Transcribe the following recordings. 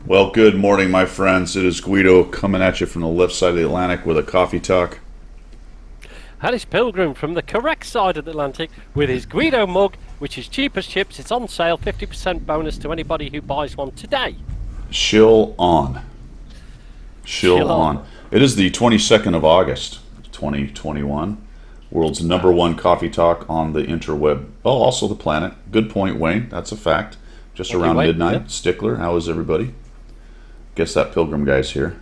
Well, good morning, my friends. It is Guido coming at you from the left side of the Atlantic with a coffee talk. Harris Pilgrim from the correct side of the Atlantic with his Guido mug, which is cheap as chips. It's on sale, 50% bonus to anybody who buys one today. Shill on. Shill Chill on. on. It is the 22nd of August, 2021. World's number one coffee talk on the interweb. Oh, also the planet. Good point, Wayne. That's a fact. Just Thank you, around Wayne. midnight. Yeah. Stickler, how is everybody? Guess that Pilgrim guy's here.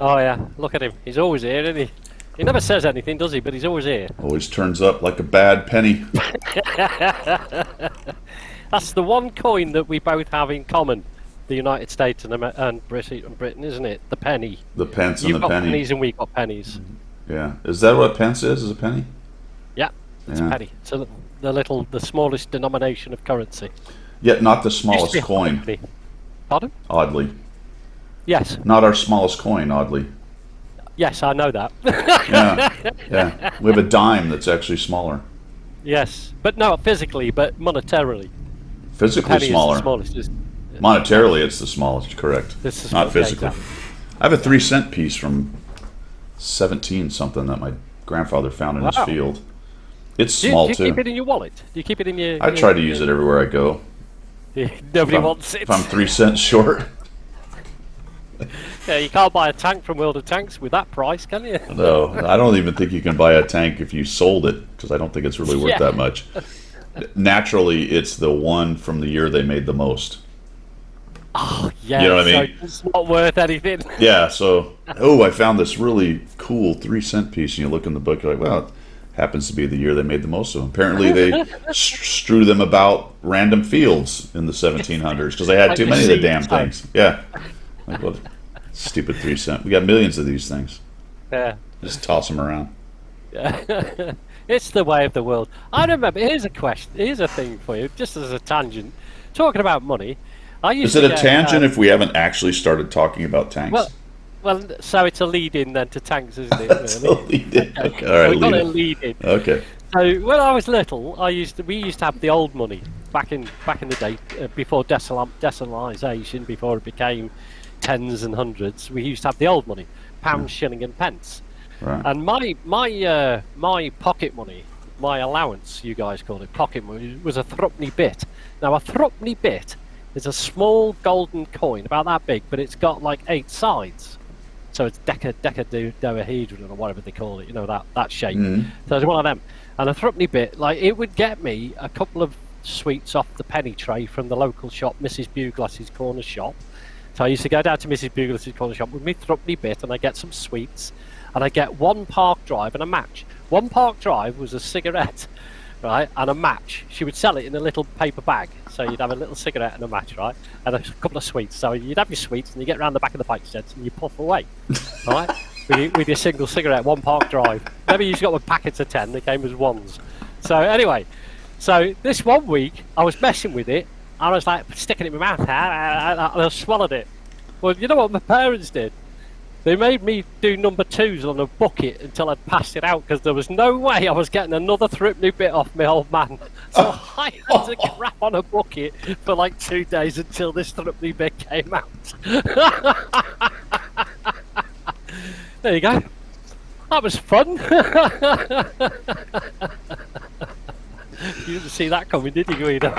Oh, yeah. Look at him. He's always here, isn't he? He never says anything, does he? But he's always here. Always turns up like a bad penny. That's the one coin that we both have in common. The United States and Britain, isn't it? The penny. The pence and You've the got penny. pennies and we've got pennies. Yeah. Is that what pence is? Is a penny? Yeah, it's Yeah. a penny. It's the smallest denomination of currency. Yet not the Used to smallest be a coin, penny. Pardon? oddly. Yes. Not our smallest coin, oddly. Yes, I know that. Yeah, yeah. We have a dime that's actually smaller. Yes, but no, physically, but monetarily. Physically Penny is the smaller. smallest. Monetarily, it's the smallest, correct. This is Not yeah, physically. exactly. I have a 3-cent piece from 17 something that my grandfather found in his Wow. field. It's Do you, small do you keep too. it in your wallet? Do you keep it in your? I try to use it everywhere I go. Nobody wants it. If I'm 3 cents short, Yeah, you can't buy a tank from World of Tanks with that price, can you? no, I don't even think you can buy a tank if you sold it because I don't think it's really worth Yeah. that much. Naturally, it's the one from the year they made the most. Oh, yeah. You know what I so mean? it's not worth anything. Yeah, so, I found this really cool 3-cent piece, and you look in the book, you're like, well, it happens to be the year they made the most of them. Apparently, they strew them about random fields in the 1700s because they had Like too the many of the seeds, damn huh? things. Yeah. Like, what? Stupid 3-cent. We got millions of these things. Yeah. Just toss them around. Yeah. It's the way of the world. I remember. Here's a question. Here's a thing for you, just as a tangent. Talking about money, I used Is it to a get, tangent if we haven't actually started talking about tanks? well, so it's a lead-in then to tanks, isn't it? Really? So lead in. Okay, all right, We got lead a it. lead-in. Okay. So when I was little, we used to have the old money back in the day before decimalisation, before it became tens and hundreds. We used to have the old money, pound, shilling, and pence. Right. And my pocket money, my allowance, you guys call it pocket money, was a threepenny bit. Now a threepenny bit is a small golden coin, about that big, but it's got like 8 sides. So it's dodecahedron or whatever they call it, you know, that shape. Mhm. So it's one of them. And a threepenny bit, like it would get me a couple of sweets off the penny tray from the local shop, Mrs. Buglass's corner shop. So I used to go down to Mrs. Buglass's corner shop with me threepenny bit, and I get some sweets, and I get one Park Drive and a match. One Park Drive was a cigarette, right, and a match. She would sell it in a little paper bag, so you'd have a little cigarette and a match, right, and a couple of sweets. So you'd have your sweets, and you get round the back of the bike sheds, and you puff away, right, with your single cigarette, one Park Drive. Never used to got with packets of 10; they came as ones. So anyway, so this one week I was messing with it. I was like sticking it in my mouth, and I swallowed it. Well, you know what my parents did? They made me do number 2s on a bucket until I'd passed it out because there was no way I was getting another threepenny bit off my old man. So I had to crap on a bucket for like 2 days until this threepenny bit came out. There you go. That was fun. You didn't see that coming, did you, Guido?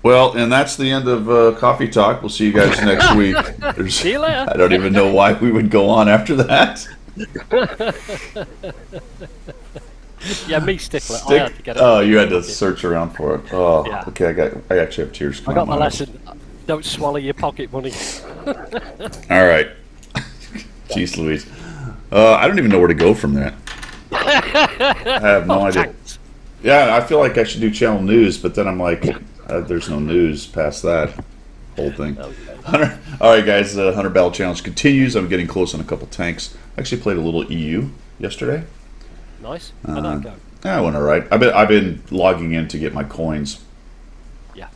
Well, and that's the end of Coffee Talk. We'll see you guys next week. See you later. I don't even know why we would go on after that. Yeah, me stickler. I had to get it. Oh, you had to search around for it. Oh, Yeah. okay. I actually have tears I coming got out my my eyes. lesson. Don't swallow your pocket money. All right. Jeez Louise. I don't even know where to go from that. I have no idea. Tanks. Yeah, I feel like I should do channel news, but then I'm like, there's no news past that whole thing. Okay. All right, guys. The 100 Battle Challenge continues. I'm getting close on a couple tanks. I actually played a little EU yesterday. Nice. How'd that go? Yeah, I went all right. I've been logging in to get my coins Yeah.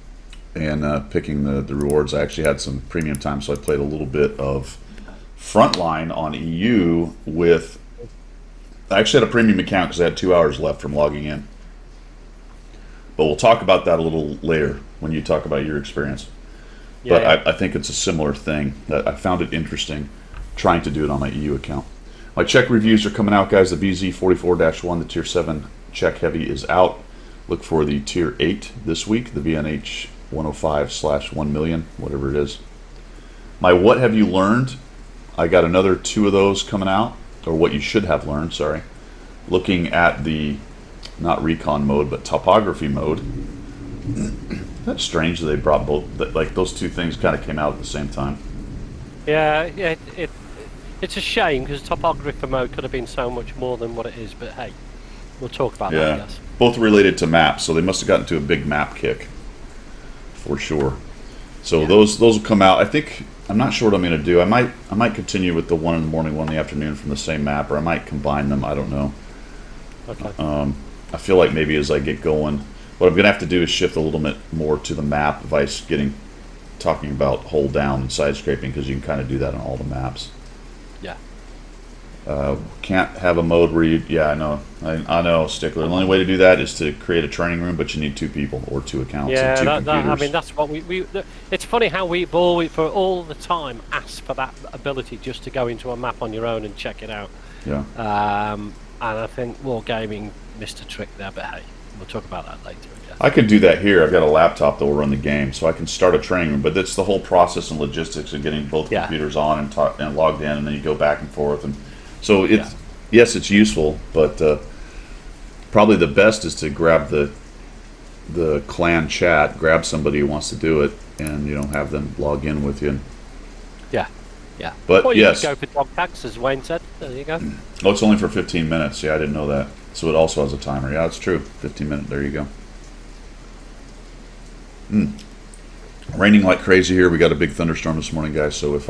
and picking the rewards. I actually had some premium time, so I played a little bit of Frontline on EU with. I actually had a premium account because I had 2 hours left from logging in. But we'll talk about that a little later when you talk about your experience. But Yeah. I think it's a similar thing. That I found it interesting trying to do it on my EU account. My check reviews are coming out, guys. The BZ44-1, the Tier 7 check heavy is out. Look for the Tier 8 this week, the VNH 105/1 million, whatever it is. My What Have You Learned? I got another 2 of those coming out, or what you should have learned, sorry. Looking at the, not recon mode, but topography mode. That's strange that they brought both, like those 2 things kind of came out at the same time. Yeah, it's a shame because topography mode could have been so much more than what it is. But hey, we'll talk about that. Yeah, Yes. both related to maps, so they must have gotten to a big map kick, for sure. So those will come out. I think I'm not sure what I'm going to do. I might continue with the one in the morning, one in the afternoon from the same map, or I might combine them. I don't know. Okay. I feel like maybe as I get going, what I'm going to have to do is shift a little bit more to the map if I'm talking about hold down and side scraping, because you can kind of do that on all the maps. Yeah. Can't have a mode where you, yeah, I know, Stickler. The only way to do that is to create a training room, but you need 2 people or 2 accounts Yeah, and 2 computers. I mean that's what we. It's funny how we've always, for all the time, asked for that ability just to go into a map on your own and check it out. Yeah. And I think Wargaming missed a trick there, but hey, we'll talk about that later. I guess. I can do that here. I've got a laptop that will run the game, so I can start a training room. But that's the whole process and logistics of getting both computers on and logged in, and then you go back and forth. And so yes, it's useful, but probably the best is to grab the clan chat, grab somebody who wants to do it, and have them log in with you. Yeah. But or you yes, could go for dog tags, as Wayne said. There you go. Oh, it's only for 15 minutes. Yeah, I didn't know that. So it also has a timer. Yeah, it's true. 15 minutes. There you go. Raining like crazy here. We got a big thunderstorm this morning, guys. So if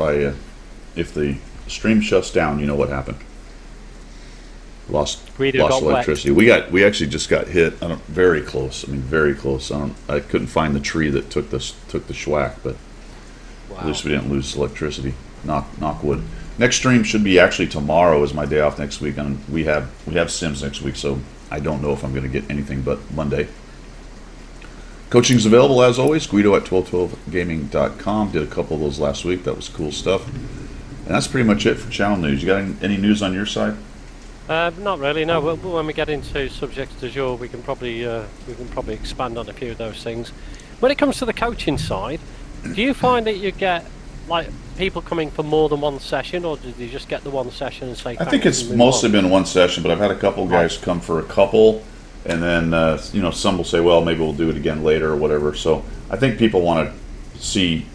the stream shuts down, you know what happened. Lost electricity. Wet. We actually just got hit. Very close. I mean, very close. I couldn't find the tree that took the schwack, but at least we didn't lose electricity. Knock wood. Next stream should be actually tomorrow. Is my day off next week, and we have Sims next week, so I don't know if I'm going to get anything but Monday. Coaching's available as always. Guido at 1212gaming.com. Did a couple of those last week. That was cool stuff. And that's pretty much it for channel news. You got any news on your side? Not really. No. When we get into subjects du jour, we can probably expand on a few of those things. When it comes to the coaching side, do you find that you get like people coming for more than one session, or did you just get the one session and say? I think it's mostly been one session, but I've had a couple guys come for a couple, and then some will say, well, maybe we'll do it again later or whatever. So I think people want to see,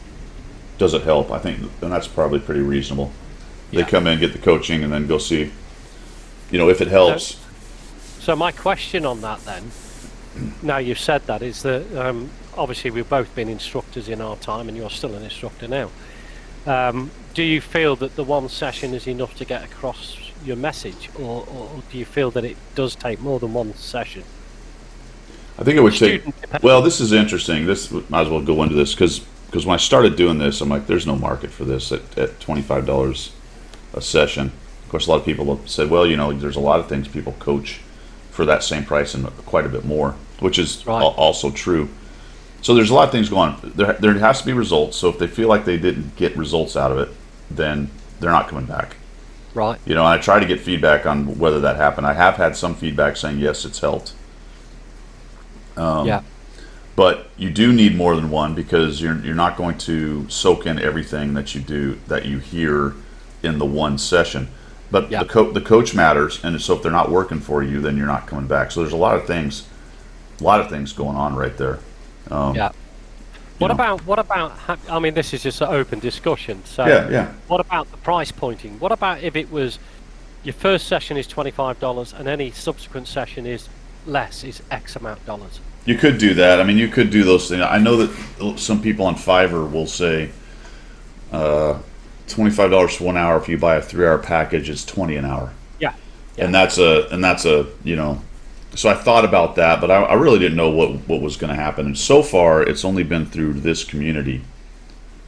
does it help? I think, and that's probably pretty reasonable. They come in, get the coaching, and then go see, if it helps. So my question on that then, now you've said that, is that obviously we've both been instructors in our time, and you're still an instructor now. Do you feel that the one session is enough to get across your message, or do you feel that it does take more than one session? I think it would take. Well, this is interesting. This might as well go into this because when I started doing this, I'm like, there's no market for this at $25 a session. Of course, a lot of people have said, well, there's a lot of things people coach for that same price and quite a bit more, which is also true. So there's a lot of things going on. There has to be results. So if they feel like they didn't get results out of it, then they're not coming back. Right. And I try to get feedback on whether that happened. I have had some feedback saying, yes, it's helped. But you do need more than one because you're not going to soak in everything that you hear in the one session. But the coach matters, and so if they're not working for you, then you're not coming back. So there's a lot of things going on right there. What about? I mean, this is just an open discussion. So what about the price pointing? What about if it was your first session is $25 and any subsequent session is X amount of dollars? You could do that. I mean, you could do those things. I know that some people on Fiverr will say $25 for 1 hour. If you buy a 3-hour package, it's $20 an hour. Yeah. And that's a So I thought about that, but I really didn't know what was going to happen. And so far, it's only been through this community,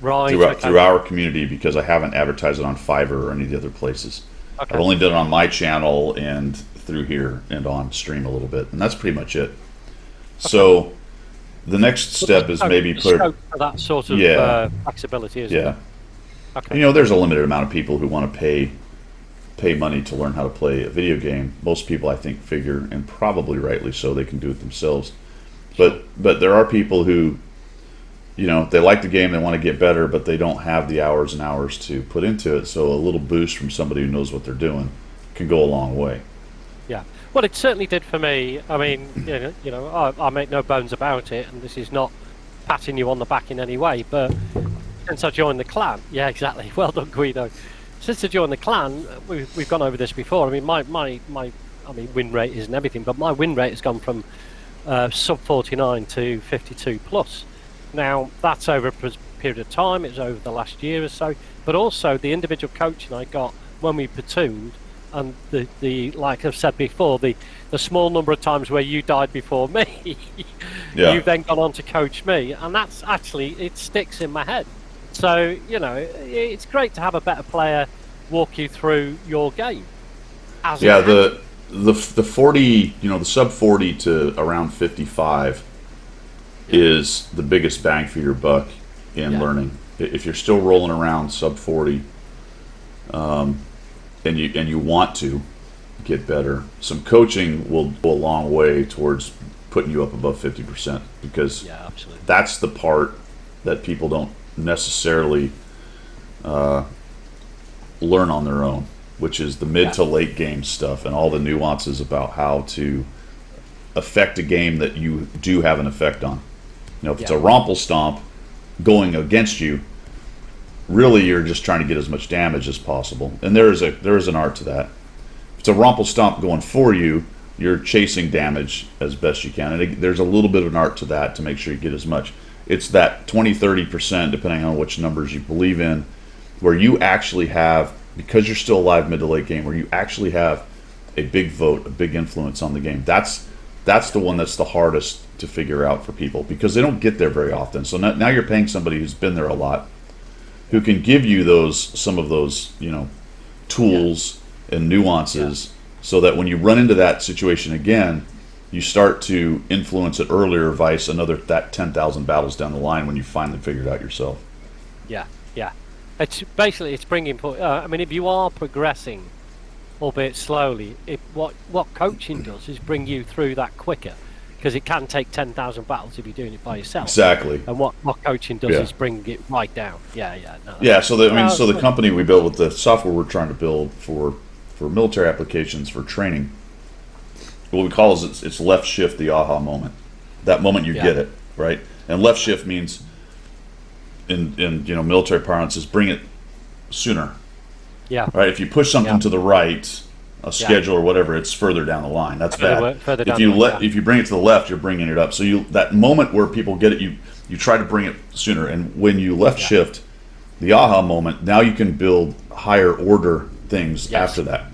through our community, because I haven't advertised it on Fiverr or any of the other places. Okay. I've only done it on my channel and through here and on stream a little bit, and that's pretty much it. Okay. So the next step is maybe the put scope for that sort of flexibility, isn't yeah. it? Okay. There's a limited amount of people who want to pay money to learn how to play a video game. Most people, I think, figure, and probably rightly so, they can do it themselves. But there are people who, they like the game, they want to get better, but they don't have the hours and hours to put into it. So a little boost from somebody who knows what they're doing can go a long way. Yeah. Well, it certainly did for me. I mean, I make no bones about it, and this is not patting you on the back in any way, but since I joined the clan, yeah, exactly. Well done, Guido. Since I joined the clan, we've gone over this before. I mean, my win rate isn't everything, but my win rate has gone from sub 49 to 52 plus. Now, that's over a period of time. It's over the last year or so, but also the individual coaching I got when we platooned, and the like I've said before, the small number of times where you died before me, you've then gone on to coach me, and that's actually, it sticks in my head. So, it's great to have a better player walk you through your game. The 40, the sub 40 to around 55 is the biggest bang for your buck in learning. If you're still rolling around sub 40, and you want to get better, some coaching will go a long way towards putting you up above 50%, because that's the part that people don't necessarily learn on their own, which is the mid to late game stuff and all the nuances about how to affect a game that you do have an effect on. If it's a romple stomp going against you, really you're just trying to get as much damage as possible, and there is an art to that. If it's a romple stomp going for you, you're chasing damage as best you can, and there's a little bit of an art to that to make sure you get as much. It's that 20-30%, depending on which numbers you believe in, where you actually have, because you're still alive mid to late game, where you actually have a big vote, a big influence on the game. That's the one that's the hardest to figure out for people, because they don't get there very often. So now you're paying somebody who's been there a lot, who can give you some of those tools and nuances, so that when you run into that situation again, you start to influence it earlier, vice that 10,000 battles down the line when you finally figured out yourself. Yeah. It's bringing. If you are progressing, albeit slowly, what coaching does is bring you through that quicker, because it can take 10,000 battles if you're doing it by yourself. Exactly. And what coaching does is bring it right down. So the company we built, with the software we're trying to build for military applications for training, what we call it's left shift, the aha moment. That moment you get it, right? And left shift means in military parlance is bring it sooner. Yeah. Right. If you push something to the right, a schedule or whatever, it's further down the line. That's bad. If you bring it to the left, you're bringing it up. So that moment where people get it, you try to bring it sooner. And when you left shift, the aha moment, now you can build higher order things after that.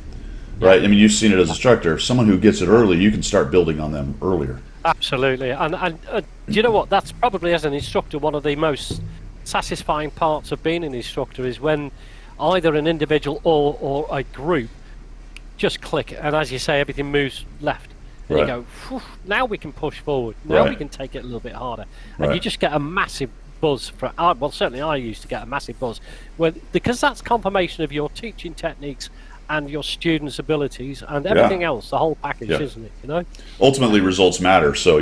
Right. You've seen it as an instructor. Someone who gets it early, you can start building on them earlier. Absolutely. And do you know what? That's probably, as an instructor, one of the most satisfying parts of being an instructor, is when either an individual or a group just click, and as you say, everything moves left, and you go, now we can push forward, now we can take it a little bit harder, and you just get a massive buzz certainly I used to get a massive buzz because that's confirmation of your teaching techniques and your students' abilities and everything else, the whole package, isn't it? Ultimately, results matter. So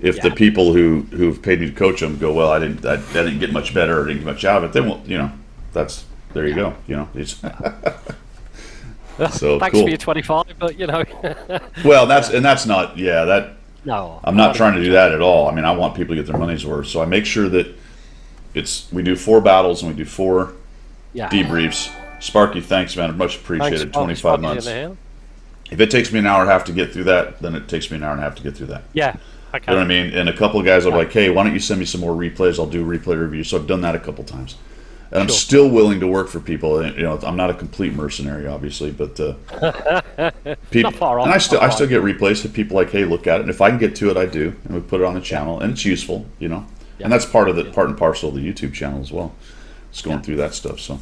if the people who've paid me to coach them go, well, I didn't get much better or didn't get much out of it, then that's there you go. It's so thanks cool. for your 25, but well, that's not that. No, I'm not trying to do that at all. I want people to get their money's worth, so I make sure that we do 4 battles and we do 4 debriefs. Sparky, thanks, man. Much appreciated. 25 months. If it takes me an hour and a half to get through that, then it takes me an hour and a half to get through that. Yeah. Okay. You know what I mean? And a couple of guys are like, hey, why don't you send me some more replays? I'll do replay reviews. So I've done that a couple times. And I'm still willing to work for people. I'm not a complete mercenary, obviously, but people, not far off. And I still get replays of people like, hey, look at it. And if I can get to it, I do. And we put it on the channel, and it's useful, And that's part and parcel of the YouTube channel as well. It's going through that stuff. So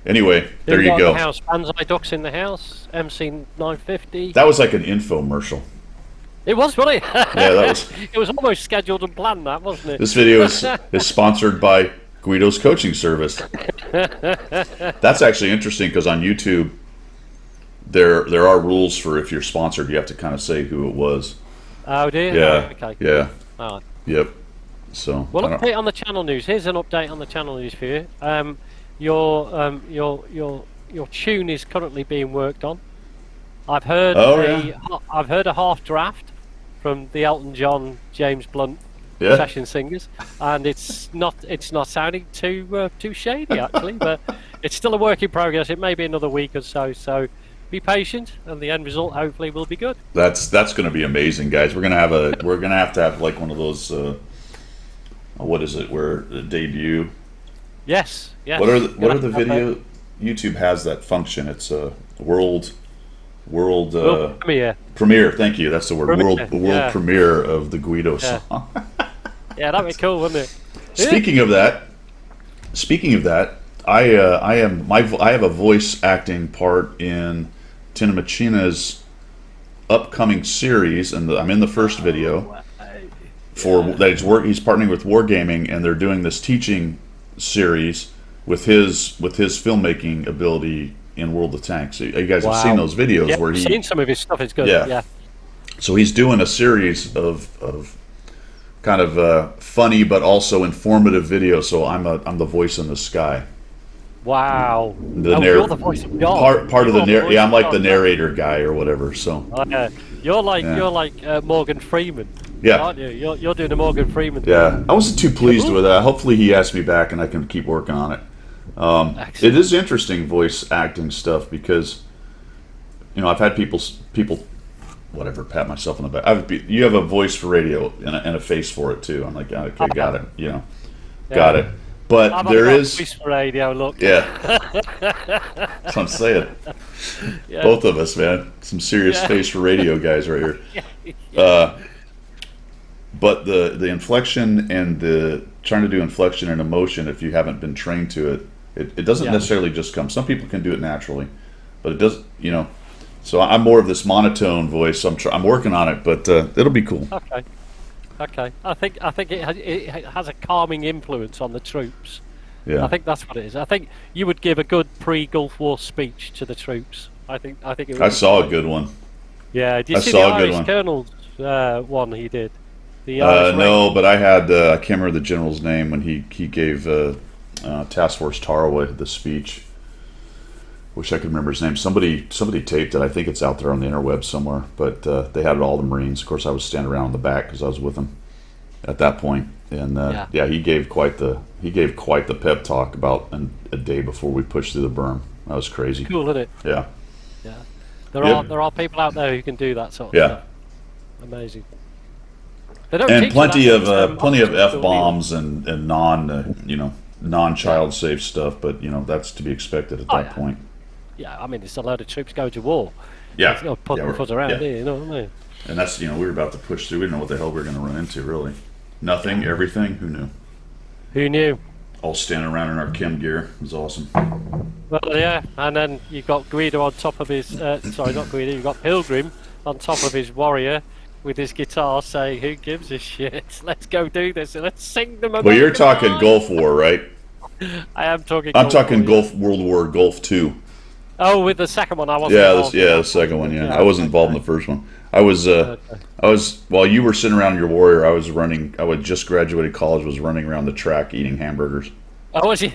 anyway, there you go. The house, Banzai Ducks in the house, MC 950. That was like an infomercial. It was funny. Yeah, that was. It was almost scheduled and planned, that wasn't it? This video is sponsored by Guido's coaching service. That's actually interesting because on YouTube, there are rules for if you're sponsored, you have to kind of say who it was. Oh dear. Yeah. Oh, okay. Yeah. Oh. Yep. So. Well, update on the channel news. Here's an update on the channel news for you. Your tune is currently being worked on. I've heard I've heard a half draft from the Elton John, James Blunt session singers, and it's not sounding too shady actually, but it's still a work in progress. It may be another week or so. So be patient, and the end result hopefully will be good. That's going to be amazing, guys. We're gonna have to have like one of those. What is it? Where the debut? Yes. Yes. What are the video? YouTube has that function. It's a world premiere. Thank you. That's the word. World premiere of the Guido song. Yeah, that'd be cool, wouldn't it? Speaking of that, I have a voice acting part in Tina Machina's upcoming series, and I'm in the first video he's partnering with Wargaming, and they're doing this teaching series with his filmmaking ability in World of Tanks. You guys have seen those videos where he's seen some of his stuff. It's good. Yeah. So he's doing a series of kind of funny but also informative videos. So I'm the voice in the sky. Wow. You're the voice of God. Part of the narrator. Yeah, I'm like the narrator guy or whatever. So you're like Morgan Freeman. Yeah, aren't you? You're doing the Morgan Freeman thing. Yeah, I wasn't too pleased with that. Hopefully he asks me back and I can keep working on it. It is interesting voice acting stuff because, I've had people, whatever, pat myself on the back. You have a voice for radio and a face for it too. I'm like, okay, got it. Got it. But there is voice for radio. Look. Yeah, that's what I'm saying. Yeah. Both of us, man, some serious face for radio guys right here. But the inflection and the trying to do inflection and emotion, if you haven't been trained to it doesn't necessarily just come. Some people can do it naturally, but it does, So I'm more of this monotone voice. So I'm working on it, but it'll be cool. Okay. I think it has a calming influence on the troops. Yeah. I think that's what it is. I think you would give a good pre-Gulf War speech to the troops. I think it would. I saw a good one. Yeah. Did you see the Irish Colonel's one he did? No, but I had I can't remember the general's name when he gave Task Force Tarawa the speech. Wish I could remember his name. Somebody taped it. I think it's out there on the interweb somewhere. But they had all the Marines. Of course, I was standing around in the back because I was with them at that point. And he gave quite the pep talk about a day before we pushed through the berm. That was crazy. Cool, isn't it? Yeah. Yeah. There are people out there who can do that sort of stuff. Amazing. And plenty of F-bombs and non-child safe stuff, but that's to be expected at that point. Yeah, I mean, it's a load of troops going to war. Yeah. Putting foot around here, you know what I mean? And that's, we were about to push through. We didn't know what the hell we were going to run into, really. Nothing, everything. Who knew? Who knew? All standing around in our chem gear. It was awesome. Well, yeah, and then you've got Guido on top of his... sorry, not Guido. You've got Pilgrim on top of his warrior with his guitar saying, who gives a shit? Let's go do this and let's sing them. Well, you're talking Gulf War, right? I am talking I'm talking Gulf World War, Gulf 2. Oh, with the second one, I wasn't involved. The second one, yeah. I wasn't involved in the first one. I was while you were sitting around your warrior, I had just graduated college, was running around the track eating hamburgers. Oh, was you?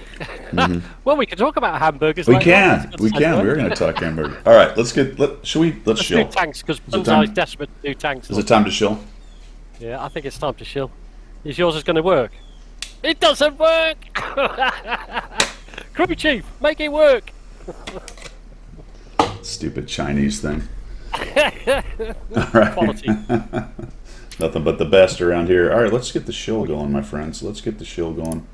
Mm-hmm. Well, we can talk about hamburgers. We can. We're going to talk hamburgers. All right, let's chill. Do tanks, because Bunzai's desperate to do tanks. Is it time to chill? Yeah, I think it's time to chill. Is yours going to work? It doesn't work! Crew chief, make it work! Stupid Chinese thing. All right. Quality. Nothing but the best around here. All right, let's get the shill going, my friends. Let's get the shill going.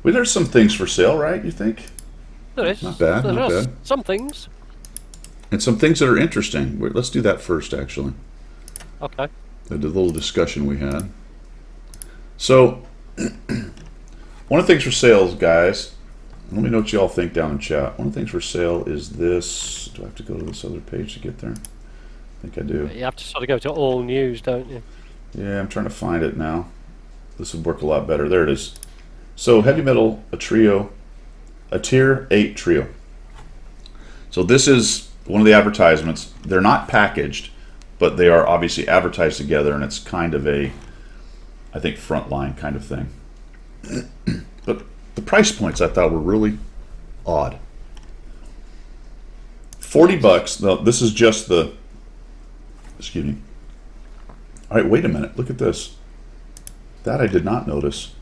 Well, there's some things for sale, right? You think? There is. Not bad. Not bad. Some things. And some things that are interesting. Let's do that first, actually. Okay. The little discussion we had. So, one of the things for sale, guys, let me know what you all think down in chat. One of the things for sale is this. Do I have to go to this other page to get there? I think I do. You have to sort of go to all news, don't you? Yeah, I'm trying to find it now. This would work a lot better. There it is. So heavy metal, a trio, a tier 8 trio. So this is one of the advertisements. They're not packaged, but they are obviously advertised together, and it's kind of a, I think, frontline kind of thing. But the price points I thought were really odd. $40. No, this is just the. Excuse me. All right, wait a minute. Look at this. That I did not notice.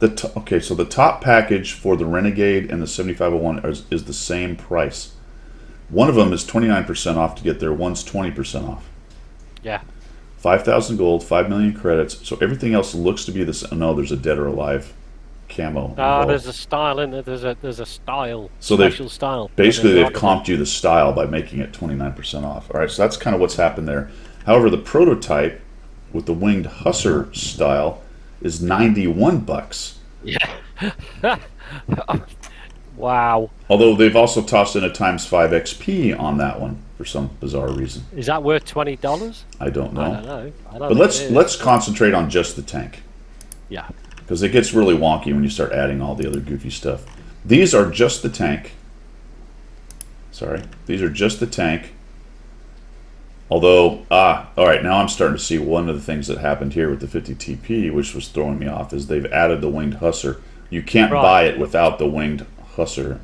Okay, so the top package for the Renegade and the 7501 is the same price. One of them is 29% off to get there. One's 20% off. Yeah. 5,000 gold, 5 million credits. So everything else looks to be the same. No, there's a Dead or Alive camo. There's a style in there. There's a style. So special style. Basically, they've comped you the style by making it 29% off. All right, so that's kind of what's happened there. However, the prototype with the winged Hussar style is $91. Yeah. Wow. Although they've also tossed in a ×5 XP on that one for some bizarre reason. Is that worth $20? I don't know. I don't know. But let's concentrate on just the tank. Yeah. Because it gets really wonky when you start adding all the other goofy stuff. These are just the tank. Sorry. These are just the tank. Although, all right, now I'm starting to see one of the things that happened here with the 50 TP, which was throwing me off, is they've added the winged Hussar. You can't buy it without the winged Hussar.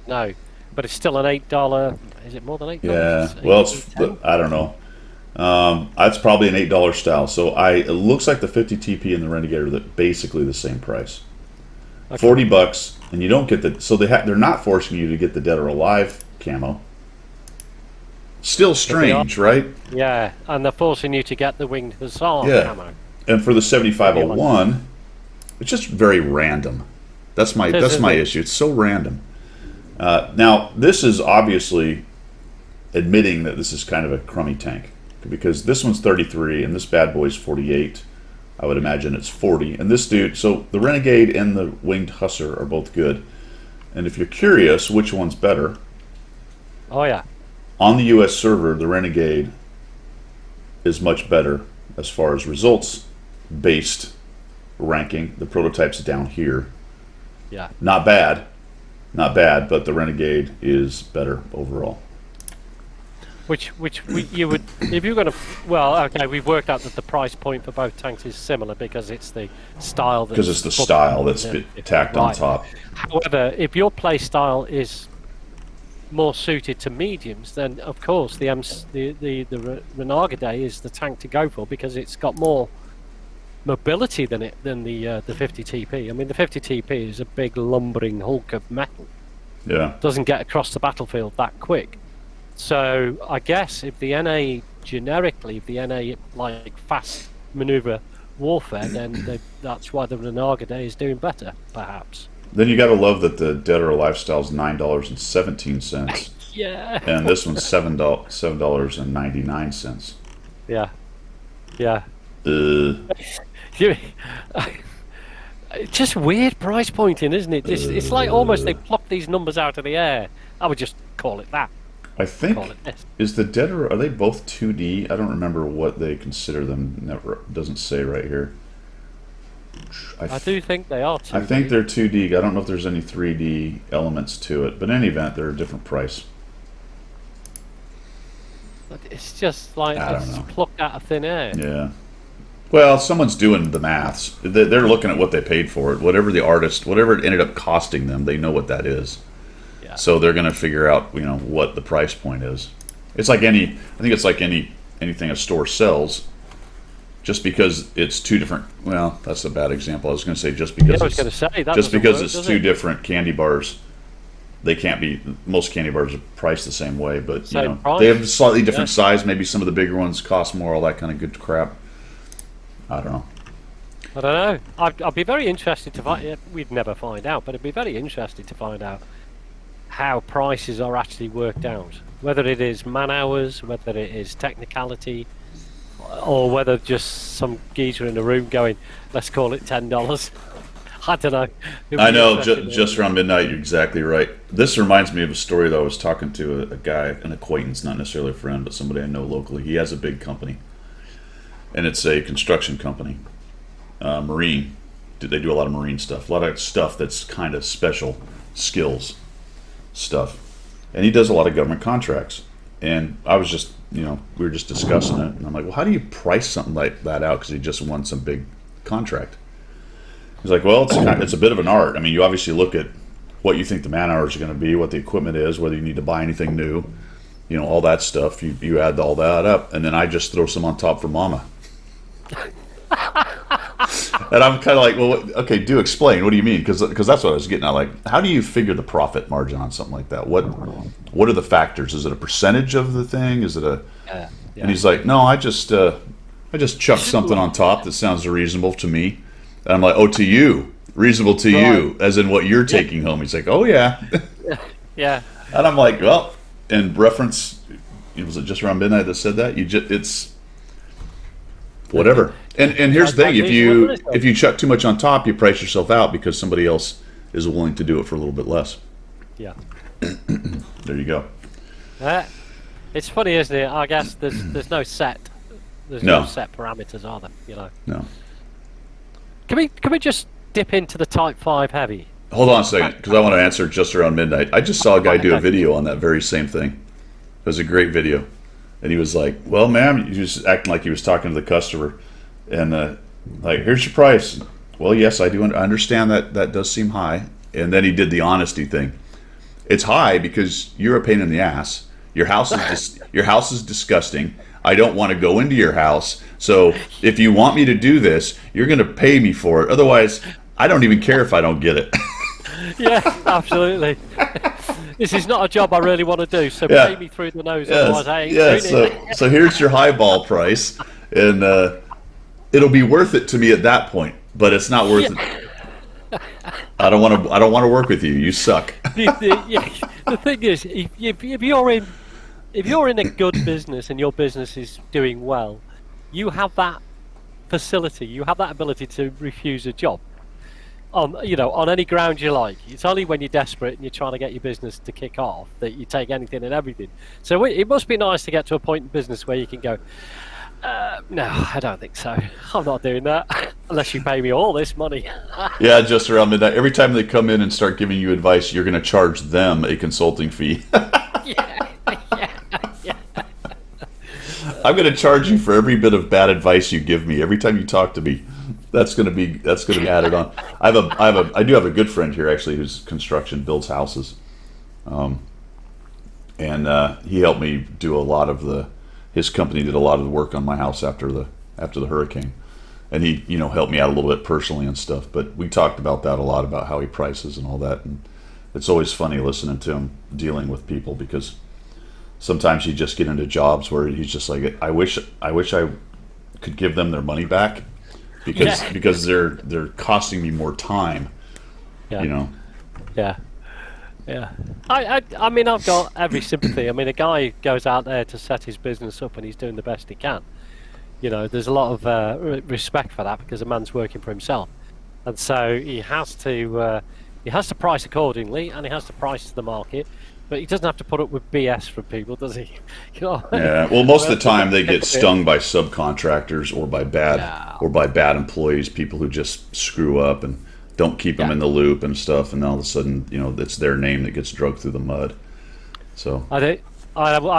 No, but it's still an $8. Is it more than $8? Yeah, well, I don't know. That's probably an $8 style. So it looks like the 50 TP and the Renegade are basically the same price. Okay. $40, and you don't get the. So they're not forcing you to get the Dead or Alive camo. Still strange, right? Yeah, and they're forcing you to get the winged Hussar camo. And for the 7501, it's just very random. That's my issue. It's so random. Now, this is obviously admitting that this is kind of a crummy tank, because this one's 33 and this bad boy's 48. I would imagine it's 40. And this dude, so the Renegade and the winged Hussar are both good. And if you're curious which one's better, oh yeah, on the US server, the Renegade is much better as far as results based ranking. The prototype's down here. Yeah. Not bad, but the Renegade is better overall. Which you would, if you're going to, well, okay, we've worked out that the price point for both tanks is similar because it's the style that's... Because it's the style that's tacked on top. However, if your play style is more suited to mediums, then of course the Renegade is the tank to go for because it's got more mobility than the 50 TP. I mean, the 50 TP is a big lumbering hulk of metal. Yeah. Doesn't get across the battlefield that quick. So I guess if the NA generically, if the NA like fast maneuver warfare, then that's why the Renegade is doing better, perhaps. Then you got to love that the Dead or Alive style is $9.17. Yeah. And this one's $7.99. Yeah. Yeah. Just weird price pointing, isn't it? It's like almost they plucked these numbers out of the air. I would just call it that. I think is the Dead or are they both 2D? I don't remember what they consider them. Never doesn't say right here. I do think they are 2D. I think they're 2D. I don't know if there's any 3D elements to it, but in any event, they're a different price. But it's just like it's plucked out of thin air. Yeah. Well, someone's doing the maths. They're looking at what they paid for it. Whatever the artist, whatever it ended up costing them, they know what that is. Yeah. So they're going to figure out, what the price point is. It's like I think it's like anything a store sells. Just because it's two different. Well, that's a bad example. I was going to say just because it's two different candy bars, they can't be. Most candy bars are priced the same way, but they have a slightly different size. Maybe some of the bigger ones cost more. All that kind of good crap. I don't know. I'd be very interested to find. We'd never find out, but I'd be very interested to find out how prices are actually worked out. Whether it is man hours, whether it is technicality, or whether just some geezer in a room going, let's call it $10. I don't know. It I would be know, interesting, just around midnight, you're exactly right. This reminds me of a story that I was talking to a guy, an acquaintance, not necessarily a friend, but somebody I know locally. He has a big company, and it's a construction company, marine. They do a lot of marine stuff, a lot of stuff that's kind of special skills stuff. And he does a lot of government contracts. And I was just, we were just discussing it, and I'm like, well, how do you price something like that out? Because he just won some big contract. He's like, well, it's a bit of an art. I mean, you obviously look at what you think the man hours are going to be, what the equipment is, whether you need to buy anything new, all that stuff. You add all that up, and then I just throw some on top for mama. And I'm kind of like, well, okay, do explain. What do you mean? Because that's what I was getting at. Like, how do you figure the profit margin on something like that? What are the factors? Is it a percentage of the thing? Is it a? Yeah. And he's like, no, I just chuck something on top that sounds reasonable to me. And I'm like, oh, to you, reasonable to you, as in what you're taking home. He's like, oh yeah, Yeah. And I'm like, well, in reference, was it just around midnight that said that? It's whatever. And here's the thing: if you chuck too much on top, you price yourself out because somebody else is willing to do it for a little bit less. Yeah. There you go. It's funny, isn't it? I guess there's no set. There's no set parameters, are there? No. Can we just dip into the Type 5 heavy? Hold on a second, because I want to answer just around midnight. I just saw a guy do a video on that very same thing. It was a great video. And he was like, well, ma'am, he was acting like he was talking to the customer. And like, here's your price. Well, yes, I do understand that does seem high. And then he did the honesty thing. It's high because you're a pain in the ass. Your house is disgusting. I don't want to go into your house. So if you want me to do this, you're going to pay me for it. Otherwise, I don't even care if I don't get it. Yeah, absolutely. This is not a job I really want to do, so pay me through the nose. Otherwise, I ain't doing it. So here's your highball price, and it'll be worth it to me at that point. But it's not worth it. I don't want to work with you. You suck. The thing is, if you're in a good business and your business is doing well, you have that facility, you have that ability to refuse a job on any ground you like. It's only when you're desperate and you're trying to get your business to kick off that you take anything and everything. So it must be nice to get to a point in business where you can go, no, I don't think so. I'm not doing that unless you pay me all this money. Yeah, just around midnight. Every time they come in and start giving you advice, you're going to charge them a consulting fee. Yeah. I'm going to charge you for every bit of bad advice you give me. Every time you talk to me, that's going to be added on. I do have a good friend here actually who's construction, builds houses, and he helped me do a lot of his company did a lot of the work on my house after the hurricane, and he helped me out a little bit personally and stuff. But we talked about that a lot, about how he prices and all that, and it's always funny listening to him dealing with people, because sometimes you just get into jobs where he's just like, I wish I could give them their money back because they're costing me more time. Yeah. Yeah. I mean, I've got every sympathy. I mean, a guy goes out there to set his business up and he's doing the best he can. There's a lot of respect for that, because a man's working for himself, and so he has to price accordingly, and he has to price to the market. But he doesn't have to put up with BS from people, does he? Yeah. Well, most of the time they get stung by subcontractors or by bad employees, people who just screw up and don't keep them in the loop and stuff, and all of a sudden, it's their name that gets dragged through the mud. So I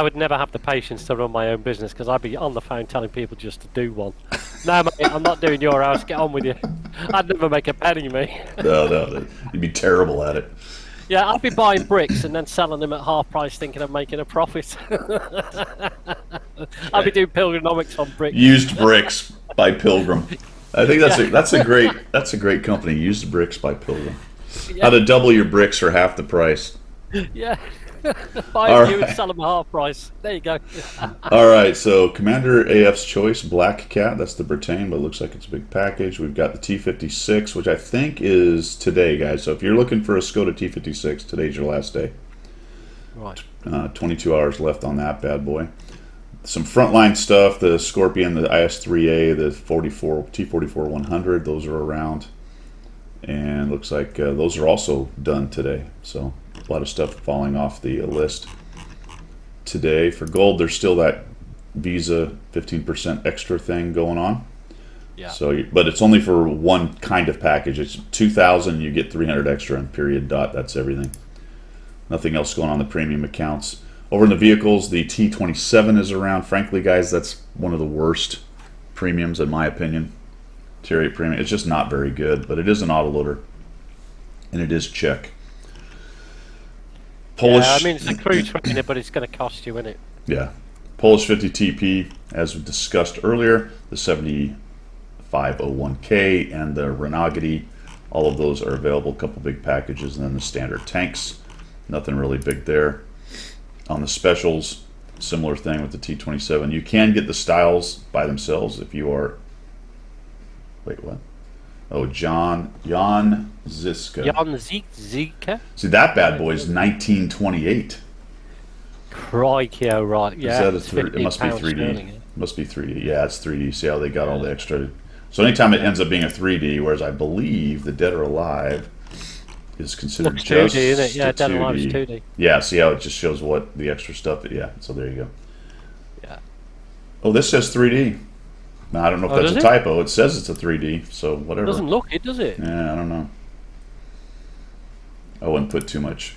would never have the patience to run my own business, because I'd be on the phone telling people just to do one. No, mate, I'm not doing your house. Get on with you. I'd never make a penny, mate. No, you'd be terrible at it. Yeah, I'd be buying bricks and then selling them at half price, thinking I'm making a profit. I'd be doing pilgrinomics on bricks. Used Bricks by Pilgrim. I think that's a great company. Used Bricks by Pilgrim. Yeah. How to double your bricks for half the price. Yeah. Buy a few and sell them at half price. There you go. All right, so Commander AF's Choice Black Cat. That's the Britain, but it looks like it's a big package. We've got the T56, which I think is today, guys. So if you're looking for a Skoda T56, today's your last day. Right. 22 hours left on that bad boy. Some frontline stuff, the Scorpion, the IS3A, the T44 100, those are around. And looks like those are also done today. So a lot of stuff falling off the list today. For gold, there's still that Visa 15% extra thing going on. Yeah. So, but it's only for one kind of package. It's 2,000, you get 300 extra, and period, dot. That's everything. Nothing else going on the premium accounts. Over in the vehicles, the T27 is around. Frankly, guys, that's one of the worst premiums in my opinion. Tier 8 premium. It's just not very good, but it is an autoloader, and it is Czech. Polish. Yeah, I mean, it's a crew trainer, but it's going to cost you, isn't it? Yeah. Polish 50 TP, as we discussed earlier, the 7501K and the Renagati, all of those are available. A couple big packages, and then the standard tanks. Nothing really big there. On the specials, similar thing with the T27. You can get the styles by themselves if you are. Wait, what? Oh, Jan Ziska. Jan Zika? See, that bad boy is 1928. Crikey, oh, right. Yeah, Is that it must be 3D. Sterling, yeah. Must be 3D. Yeah, it's 3D. See how they got all the extra. So anytime it ends up being a 3D, whereas I believe the Dead or Alive is considered Looks just 2D, isn't it? Yeah, a Dead or Alive is 2D. 2D. Yeah, see how it just shows what the extra stuff. Yeah, so there you go. Yeah. Oh, this says 3D. Now, I don't know if that's a does it? typo. It says it's a 3D, so It whatever. doesn't look it, does it? Yeah, I don't know. I wouldn't put too much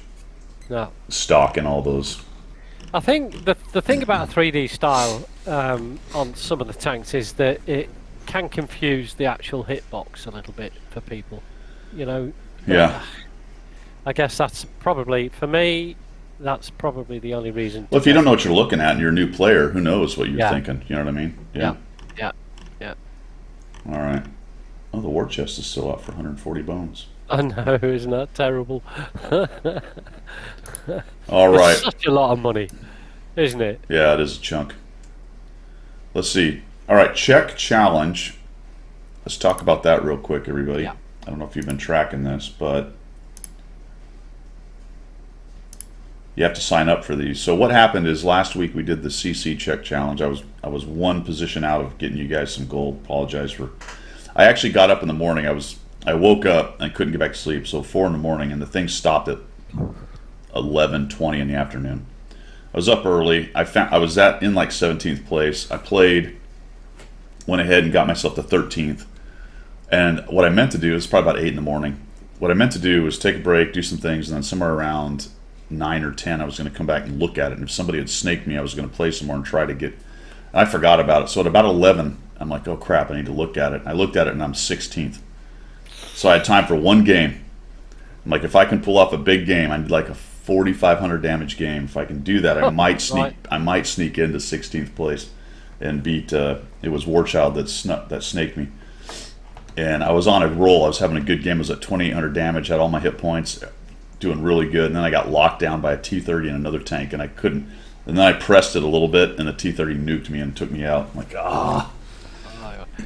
No. stock in all those. I think the thing about a 3D style on some of the tanks is that it can confuse the actual hitbox a little bit for people. You know. Yeah. I guess that's probably, for me, that's probably the only reason. Well, if you don't know what you're looking at and you're a new player, who knows what you're thinking? You know what I mean? Yeah. All right. Oh, the war chest is still up for 140 bones. I know, isn't that terrible? All right. It's such a lot of money, isn't it? Yeah, it is a chunk. Let's see. All right, Czech challenge. Let's talk about that real quick, everybody. Yeah. I don't know if you've been tracking this, but you have to sign up for these. So what happened is last week we did the CC Czech challenge. I was one position out of getting you guys some gold. Apologize for. I actually got up in the morning. I woke up and couldn't get back to sleep. So 4 in the morning, and the thing stopped at 11:20 in the afternoon. I was up early. I was in like 17th place. I played, went ahead and got myself to 13th. And what I meant to do is probably about 8 in the morning. What I meant to do was take a break, do some things, and then somewhere around 9 or 10, I was going to come back and look at it. And if somebody had snaked me, I was going to play some more and try to get. I forgot about it. So at about 11, I'm like, oh crap, I need to look at it. And I looked at it, and I'm 16th. So I had time for one game. I'm like, if I can pull off a big game, I need like a 4,500 damage game. If I can do that, I might sneak. Right. I might sneak into 16th place and beat. It was Warchild that snaked me. And I was on a roll. I was having a good game. I was at 2,800 damage, had all my hit points, doing really good. And then I got locked down by a T-30 and another tank, and I couldn't. And then I pressed it a little bit, and the T-30 nuked me and took me out. I'm like, ah.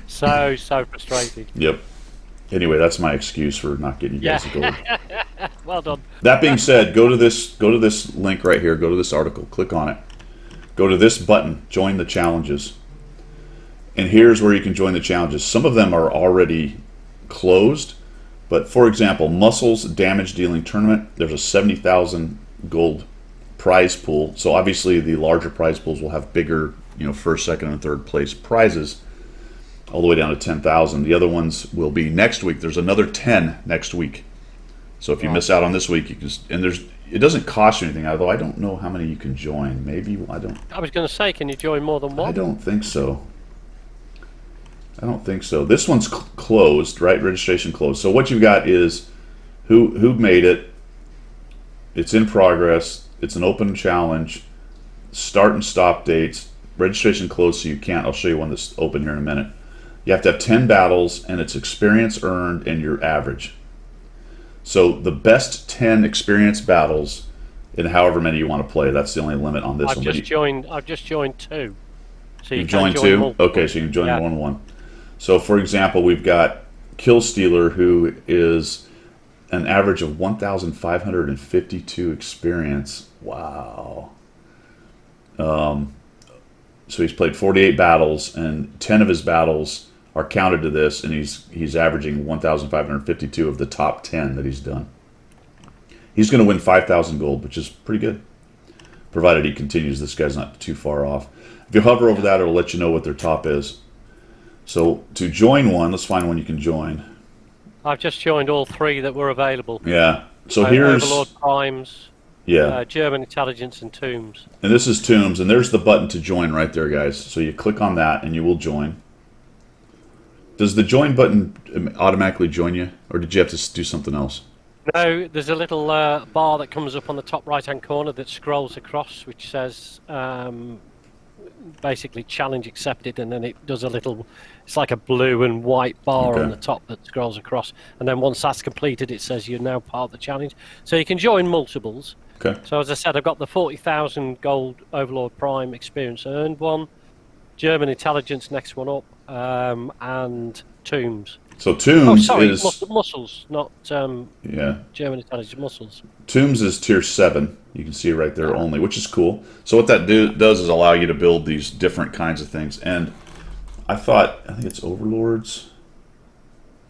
So frustrated. Yep. Anyway, that's my excuse for not getting you guys the gold. Well done. That being said, go to this link right here. Go to this article. Click on it. Go to this button. Join the challenges. And here's where you can join the challenges. Some of them are already closed, but for example, Muscles Damage Dealing Tournament, there's a 70,000 gold prize pool. So obviously the larger prize pools will have bigger, first, second, and third place prizes, all the way down to 10,000. The other ones will be next week. There's another 10 next week. So if you miss out on this week, you can. And it doesn't cost you anything. Although I don't know how many you can join. Maybe I don't. I was going to say, can you join more than one? I don't think so. This one's closed, right? Registration closed. So what you've got is who made it. It's in progress. It's an open challenge. Start and stop dates. Registration closed, so you can't. I'll show you one that's open here in a minute. You have to have 10 battles, and it's experience earned and your average. So the best 10 experience battles in however many you want to play. That's the only limit on this I've one. I've just joined 2. So You've joined 2? Okay, so you can join more than one. So for example, we've got Kill Stealer, who is an average of 1,552 experience. Wow. So he's played 48 battles, and 10 of his battles are counted to this, and he's averaging 1,552 of the top 10 that he's done. He's going to win 5,000 gold, which is pretty good, provided he continues. This guy's not too far off. If you hover over that, it'll let you know what their top is. So to join one, let's find one you can join. I've just joined all 3 that were available. Yeah. So here's Overlord Primes, German Intelligence, and Tombs. And this is Tombs, and there's the button to join right there, guys. So you click on that, and you will join. Does the join button automatically join you, or did you have to do something else? No, there's a little bar that comes up on the top right-hand corner that scrolls across, which says basically challenge accepted, and then it does a little, it's like a blue and white bar on the top that scrolls across, and then once that's completed, it says you're now part of the challenge. So you can join multiples. Okay. So as I said, I've got the 40,000 gold Overlord Prime experience earned one, German Intelligence next one up, and Tombs. So Tombs is muscles, not German Intelligence, muscles. Tombs is tier 7. You can see right there only, which is cool. So what that does is allow you to build these different kinds of things. And I think it's Overlords.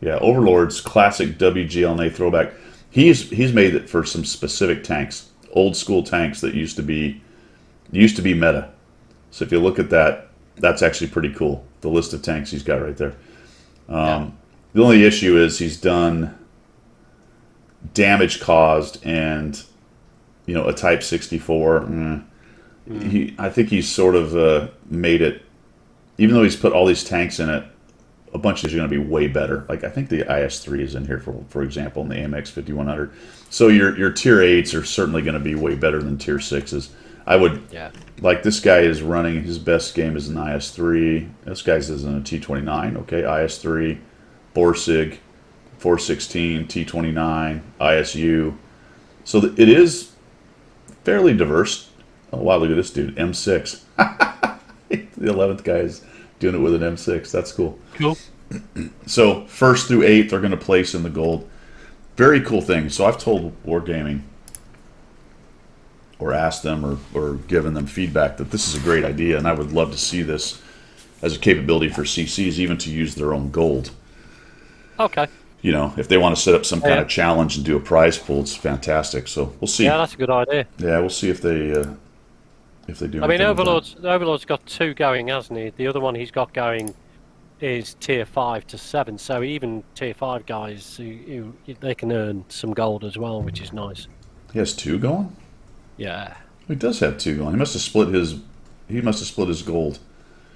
Yeah, Overlords, classic WGLNA throwback. He's made it for some specific tanks, old school tanks that used to be meta. So if you look at that, that's actually pretty cool. The list of tanks he's got right there. The only issue is he's done damage caused and a Type 64. I think he's sort of made it, even though he's put all these tanks in it, a bunch of these are going to be way better. Like I think the IS-3 is in here for example, in the AMX 5100. So your tier 8s are certainly going to be way better than tier 6s. I would like this guy is running his best game is an IS-3. This guy's is in a T-29. Okay, IS-3, Borsig, 416, T-29, ISU. So it is fairly diverse. Oh wow, look at this dude, M6. The 11th guy is doing it with an M6. That's cool. Cool. So 1st through 8th are going to place in the gold. Very cool thing. So I've told Wargaming, or asked them, or given them feedback that this is a great idea, and I would love to see this as a capability for CCs, even to use their own gold. Okay. If they want to set up some kind of challenge and do a prize pool, it's fantastic. So we'll see. Yeah, that's a good idea. Yeah, we'll see if they do. I mean, Overlord's got 2 going, hasn't he? The other one he's got going is tier 5 to 7. So even tier 5 guys, they can earn some gold as well, which is nice. He has 2 going. Yeah. He does have 2 going. He must have split his gold.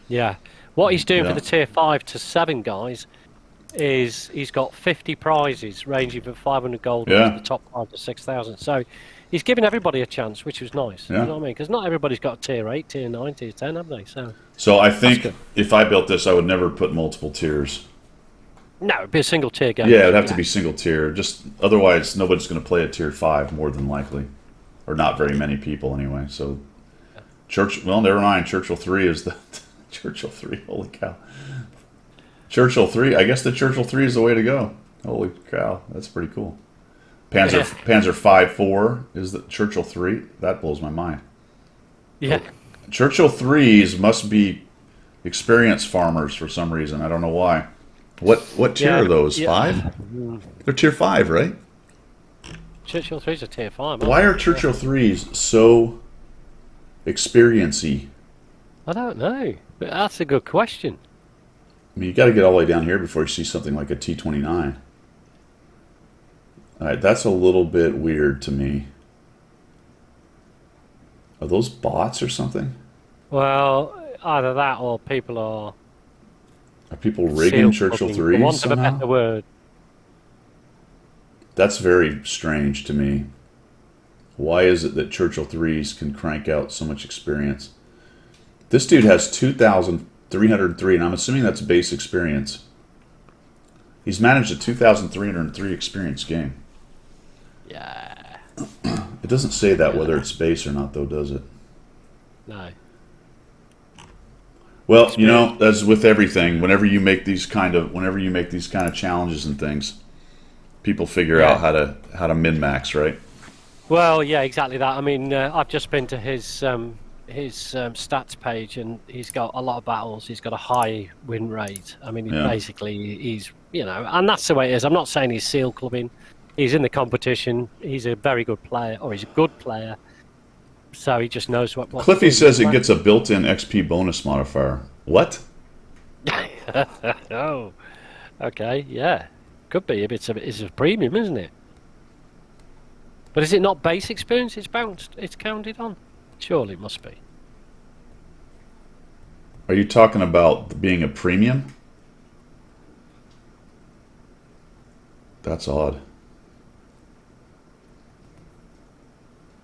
Yeah. What he's doing for the tier 5 to 7 guys is he's got 50 prizes ranging from 500 gold to the top 5 to 6,000. So he's giving everybody a chance, which was nice. Yeah. You know what I mean? Because not everybody's got tier 8, tier 9, tier 10, have they? So I think if I built this, I would never put multiple tiers. No, it'd be a single tier game. Yeah, it'd have to be single tier. Just otherwise, nobody's going to play a tier 5 more than likely, or not very many people anyway. So well, never mind. Churchill 3 is the Churchill 3. Holy cow. Churchill 3. I guess the Churchill 3 is the way to go. Holy cow, that's pretty cool. Panzer 5.4 is the Churchill 3. That blows my mind. Yeah. Churchill 3s must be experienced farmers for some reason. I don't know why. What tier are those? 5? They're tier 5, right? Churchill 3's a tier 5. Why are Churchill 3s so experience-y? I don't know, but that's a good question. I mean, you got to get all the way down here before you see something like a T-29. All right, that's a little bit weird to me. Are those bots or something? Well, either that or people are... Are people rigging Churchill 3s for want of somehow? a better word. That's very strange to me. Why is it that Churchill 3s can crank out so much experience? This dude has 2,303, and I'm assuming that's base experience. He's managed a 2,303 experience game. Yeah. It doesn't say that whether it's base or not, though, does it? No. Well, you know, as with everything, whenever you make these kind of challenges and things, people figure out how to min max, right? Well, yeah, exactly that. I mean, I've just been to his stats page, and he's got a lot of battles. He's got a high win rate. I mean, Yeah. he's and that's the way it is. I'm not saying he's seal clubbing. He's in the competition. He's a very good player, or he's a good player. So he just knows what. Cliffy says it gets a built-in XP bonus modifier. What? Oh, okay, yeah, could be if it's a premium, isn't it? But is it not base experience? It's counted on. Surely it must be. Are you talking about being a premium? That's odd.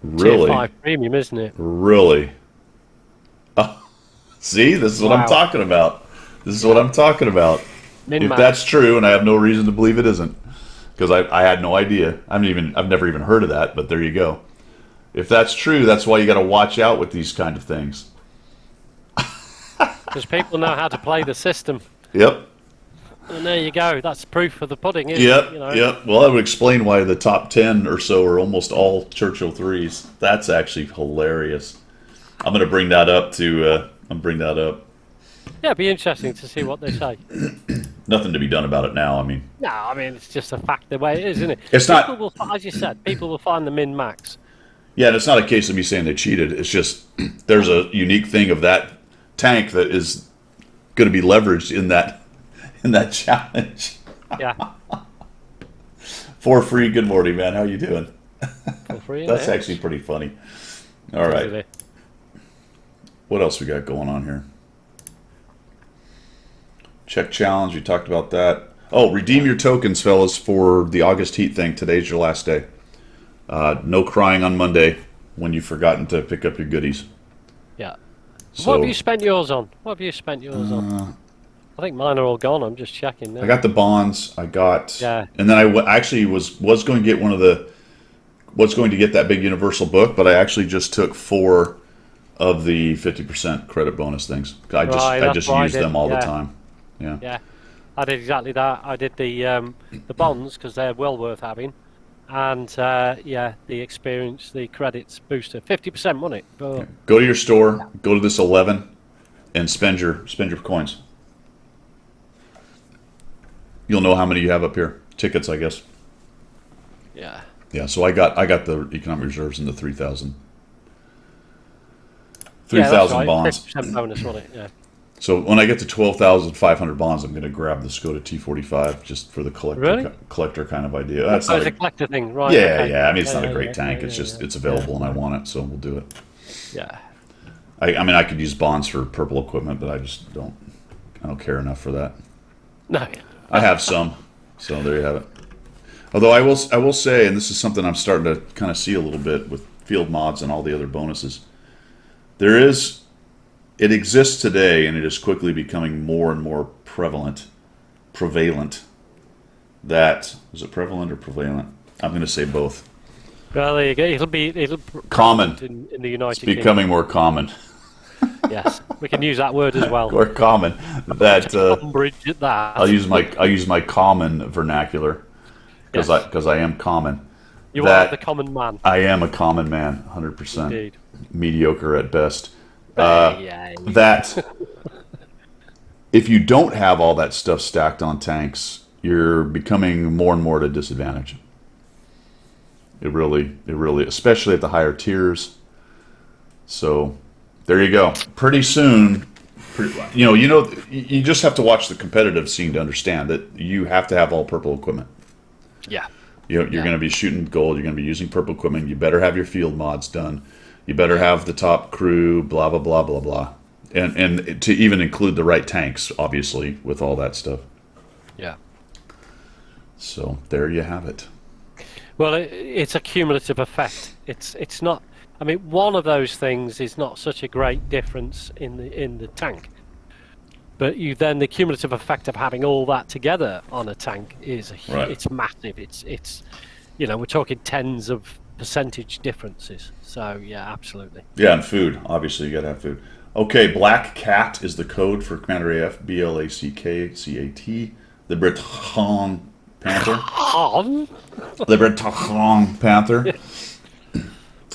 Really? Tier 5 premium, isn't it? Really? Oh, see, this is what I'm Wow. talking about. This is what I'm talking about. If Min-max. that's true, and I have no reason to believe it isn't, because I had no idea. I've never even heard of that. But there you go. If that's true, that's why you got to watch out with these kind of things. Because people know how to play the system. Yep. And there you go. That's proof of the pudding, isn't Yep. it? You know? Yep. Well, that would explain why the top 10 or so are almost all Churchill threes. That's actually hilarious. I'm going to bring that up Yeah, it'd be interesting to see what they say. Nothing to be done about it now. I mean, No, I mean, it's just a fact the way it is, isn't it? It's not- People will, as you said, people will find the min-max. yeah, and it's not a case of me saying they cheated. It's just there's a unique thing of that tank that is going to be leveraged in that challenge. Yeah, For free. Good morning, man. How you doing? for free. That's yeah. actually pretty funny. All right. Totally. What else we got going on here? Check challenge. We talked about that. Oh, redeem your tokens, fellas, for the August Heat thing. Today's your last day. No crying on Monday when you've forgotten to pick up your goodies. Yeah. So, What have you spent yours on? I think mine are all gone. I'm just checking now. I got the bonds. I got, Yeah. and then actually was going to get that big universal book, but I actually just took 4 of the 50% credit bonus things. I just use them all the time. Yeah. Yeah, I did exactly that. I did the bonds because they're well worth having, and the experience, the credits booster, 50% money. But Go to your store, go to this 11, and spend your coins. You'll know how many you have up here. Tickets, I guess. yeah, Yeah, so I got the economic reserves in the 3,000. 3,000 bonds. 50% bonus, wasn't it? Yeah. So when I get to 12,500 bonds, I'm going to grab the Skoda T45 just for the collector kind of idea. That's Oh, not it's a collector thing, right? yeah, okay. yeah. I mean, it's not a Yeah, great yeah, tank. yeah, It's just yeah. it's available and I want it, so we'll do it. Yeah. I mean, I could use bonds for purple equipment, but I just don't. I don't care enough for that. No. I have some, so there you have it. Although I will say, and this is something I'm starting to kind of see a little bit with field mods and all the other bonuses. It exists today, and it is quickly becoming more and more prevalent. That is it prevalent or prevalent? I'm going to say both. Well, there you go. It'll Common. in the United It's Kingdom. becoming more common. Yes, we can use that word as well. More common. That Umbrage at that. I'll use my common vernacular because Yes. I am common. You that- are the common man. I am a common man, 100%. Indeed. Mediocre at best. Yeah. That if you don't have all that stuff stacked on tanks, you're becoming more and more at a disadvantage. It really, especially at the higher tiers. So there you go. Pretty soon, you just have to watch the competitive scene to understand that you have to have all purple equipment. Yeah. You're going to be shooting gold. You're going to be using purple equipment. You better have your field mods done. You better have the top crew, blah, blah, blah, blah, blah. And to even include the right tanks, obviously, with all that stuff. Yeah. So there you have it. Well, it's a cumulative effect. It's not. I mean, one of those things is not such a great difference in the tank, but the cumulative effect of having all that together on a tank is Right. It's massive. It's we're talking tens of percentage differences. So yeah, absolutely. Yeah, and food. Obviously, you got to have food. Okay, Black Cat is the code for Commander AF. BLACKCAT. The Breton Panther. The Breton Panther.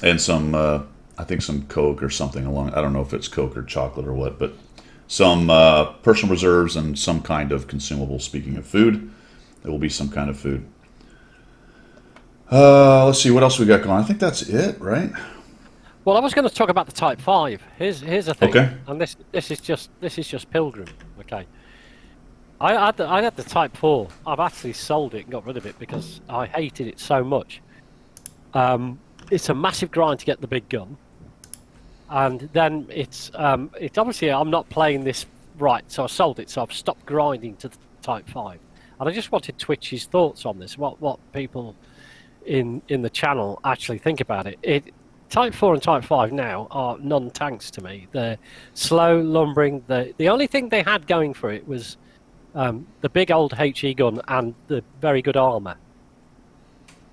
And some I think some Coke or something along. I don't know if it's Coke or chocolate or what, but some personal reserves and some kind of consumable. Speaking of food, there will be some kind of food. Let's see what else we got going on. I think that's it, right? Well, I was going to talk about the Type 5. Here's a thing, Okay. and this is just Pilgrim. Okay, I had the Type 4. I've actually sold it and got rid of it because I hated it so much. It's a massive grind to get the big gun, and then it's obviously I'm not playing this right, so I sold it. So I've stopped grinding to the Type 5, and I just wanted Twitch's thoughts on this. What people in the channel actually think about it. Type 4 and Type 5 now are non-tanks to me. They're slow, lumbering. The only ththing they had going for it was the big old HE gun and the very good armour.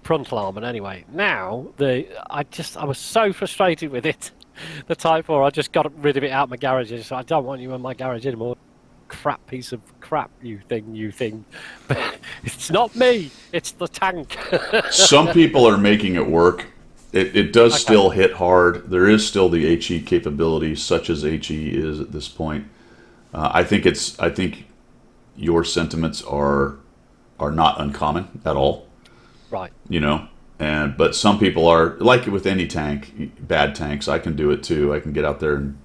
Frontal armour, anyway. Now, I was so frustrated with it. The Type 4, I just got rid of it out of my garage. So I don't want you in my garage anymore. Crap piece of crap, you thing. It's not me, it's the tank. Some people are making it work. It does still hit hard. There is still the HE capability, such as HE is at this point. I think your sentiments are not uncommon at all. Right. You know, but some people are like with any tank, bad tanks. I can do it too. I can get out there and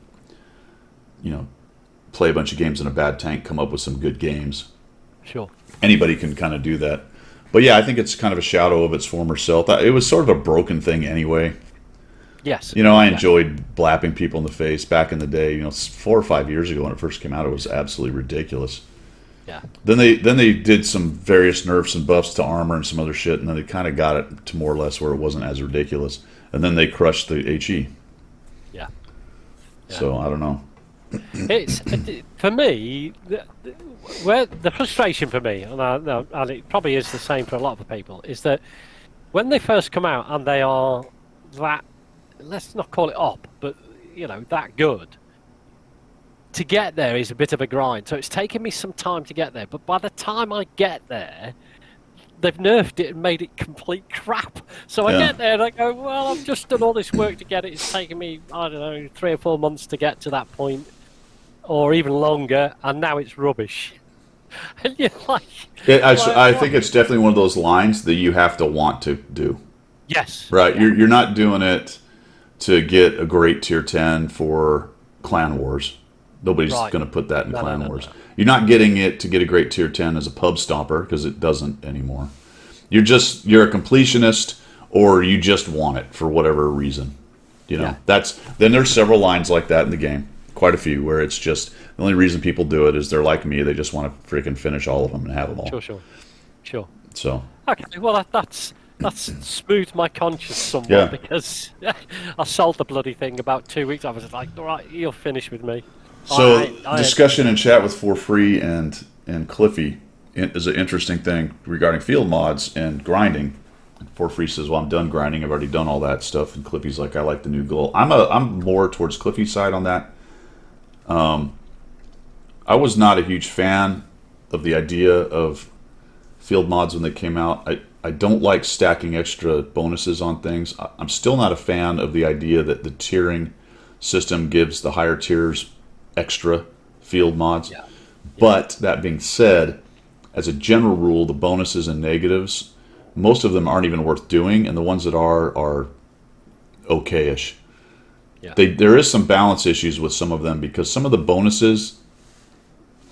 play a bunch of games in a bad tank, come up with some good games. Sure. Anybody can kind of do that. But yeah, I think it's kind of a shadow of its former self. It was sort of a broken thing anyway. Yes. I enjoyed blapping people in the face back in the day. 4 or 5 years ago when it first came out, it was absolutely ridiculous. Yeah. Then they did some various nerfs and buffs to armor and some other shit, and then they kind of got it to more or less where it wasn't as ridiculous. And then they crushed the HE. Yeah. So I don't know. It's for me where the frustration for me, and it probably is the same for a lot of the people, is that when they first come out and they are that, let's not call it op, but that good, to get there is a bit of a grind. So it's taken me some time to get there, but by the time I get there, they've nerfed it and made it complete crap. So I get there and I go, well, I've just done all this work to get it. It's taken me, I don't know, 3 or 4 months to get to that point, or even longer, and now it's rubbish. And you're like... I think it's definitely one of those lines that you have to want to do. Yes. Right. Yeah. You're not doing it to get a great tier 10 for Clan Wars. Nobody's going to put that in Clan Wars. No. You're not getting it to get a great tier 10 as a pub stomper, because it doesn't anymore. You're a completionist, or you just want it for whatever reason. Then there's several lines like that in the game. Quite a few where it's just the only reason people do it is they're like me. They just want to freaking finish all of them and have them all. Sure. So. Okay. Well, that's smoothed my conscience somewhat, because I sold the bloody thing about 2 weeks. I was like, all right, you'll finish with me. So discussion in chat with For Free and Cliffy is an interesting thing regarding field mods and grinding. For Free says, well, I'm done grinding. I've already done all that stuff. And Cliffy's like, I like the new goal. I'm more towards Cliffy's side on that. I was not a huge fan of the idea of field mods when they came out. I don't like stacking extra bonuses on things. I'm still not a fan of the idea that the tiering system gives the higher tiers extra field mods. Yeah. But that being said, as a general rule, the bonuses and negatives, most of them aren't even worth doing, and the ones that are okay-ish. Yeah. There is some balance issues with some of them, because some of the bonuses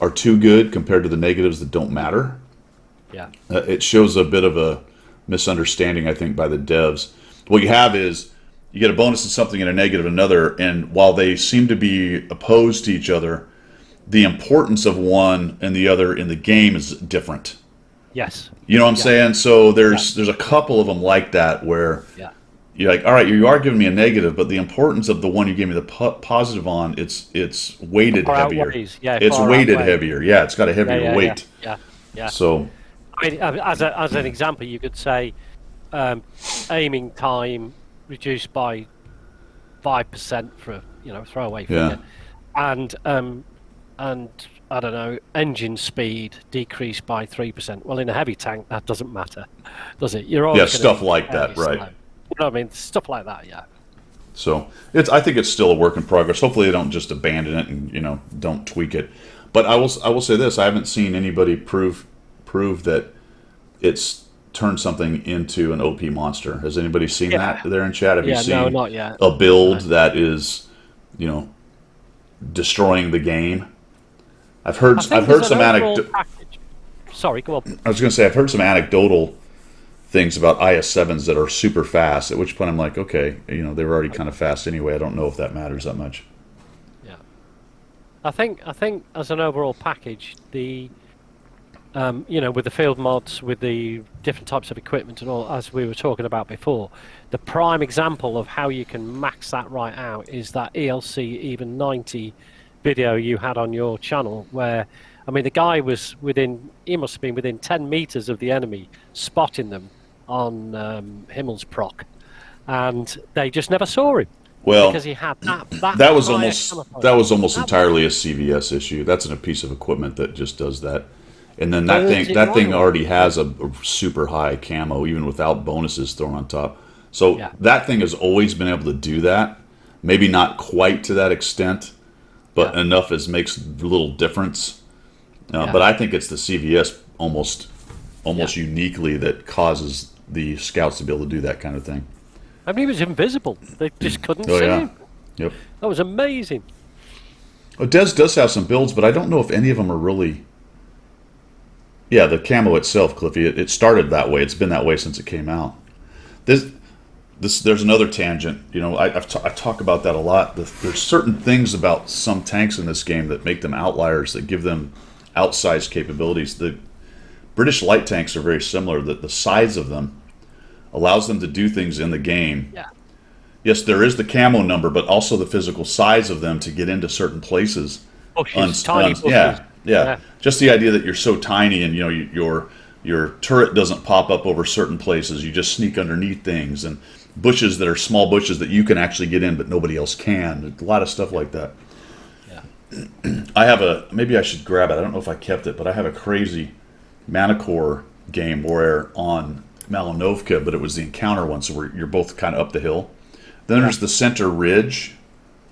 are too good compared to the negatives that don't matter. Yeah. It shows a bit of a misunderstanding, I think, by the devs. What you have is you get a bonus in something and a negative in another, and while they seem to be opposed to each other, the importance of one and the other in the game is different. Yes. You know what I'm saying? So there's a couple of them like that where you're like, all right, you are giving me a negative, but the importance of the one you gave me the positive on, it's weighted heavier. It's weighted heavier. Yeah, it's got a heavier weight. Yeah. So, I mean, as an example, you could say aiming time reduced by 5% for throwaway figure, and I don't know, engine speed decreased by 3%. Well, in a heavy tank, that doesn't matter, does it? You're always stuff like that, right? Slow. You know what I mean? Stuff like that, yeah. So I think it's still a work in progress. Hopefully they don't just abandon it and don't tweak it. But I will say this: I haven't seen anybody prove that it's turned something into an OP monster. Has anybody seen that there in chat? Have you seen no, not yet. a build that is destroying the game? I've heard some Sorry, go on. I was going to say I've heard some anecdotal things about IS7s that are super fast. At which point I'm like, okay, they were already kind of fast anyway. I don't know if that matters that much. Yeah, I think as an overall package, the with the field mods, with the different types of equipment and all, as we were talking about before, the prime example of how you can max that right out is that ELC even 90 video you had on your channel, where the guy was he must have been within 10 meters of the enemy, spotting them on Himmelsproc, and they just never saw him. Well, because he had that was almost entirely a CVS issue. That's a piece of equipment that just does that. And then that thing already has a super high camo, even without bonuses thrown on top. So that thing has always been able to do that. Maybe not quite to that extent, but enough as makes a little difference. But I think it's the CVS almost uniquely that causes the scouts to be able to do that kind of thing. He was invisible. They just couldn't see him. Yep. That was amazing. Dez does have some builds, but I don't know if any of them are really... Yeah, the camo itself, Cliffy, it started that way. It's been that way since it came out. There's another tangent. I talk about that a lot. There's certain things about some tanks in this game that make them outliers, that give them outsized capabilities. The British light tanks are very similar. That the size of them allows them to do things in the game. Yeah. Yes, there is the camo number, but also the physical size of them to get into certain places. Tiny bushes. Yeah. Just the idea that you're so tiny and your turret doesn't pop up over certain places. You just sneak underneath things, and bushes that are small bushes that you can actually get in but nobody else can. A lot of stuff like that. Yeah. Maybe I should grab it. I don't know if I kept it, but I have a crazy Manicore game where on Malinovka, but it was the encounter one, so you're both kind of up the hill. Then there's the center ridge.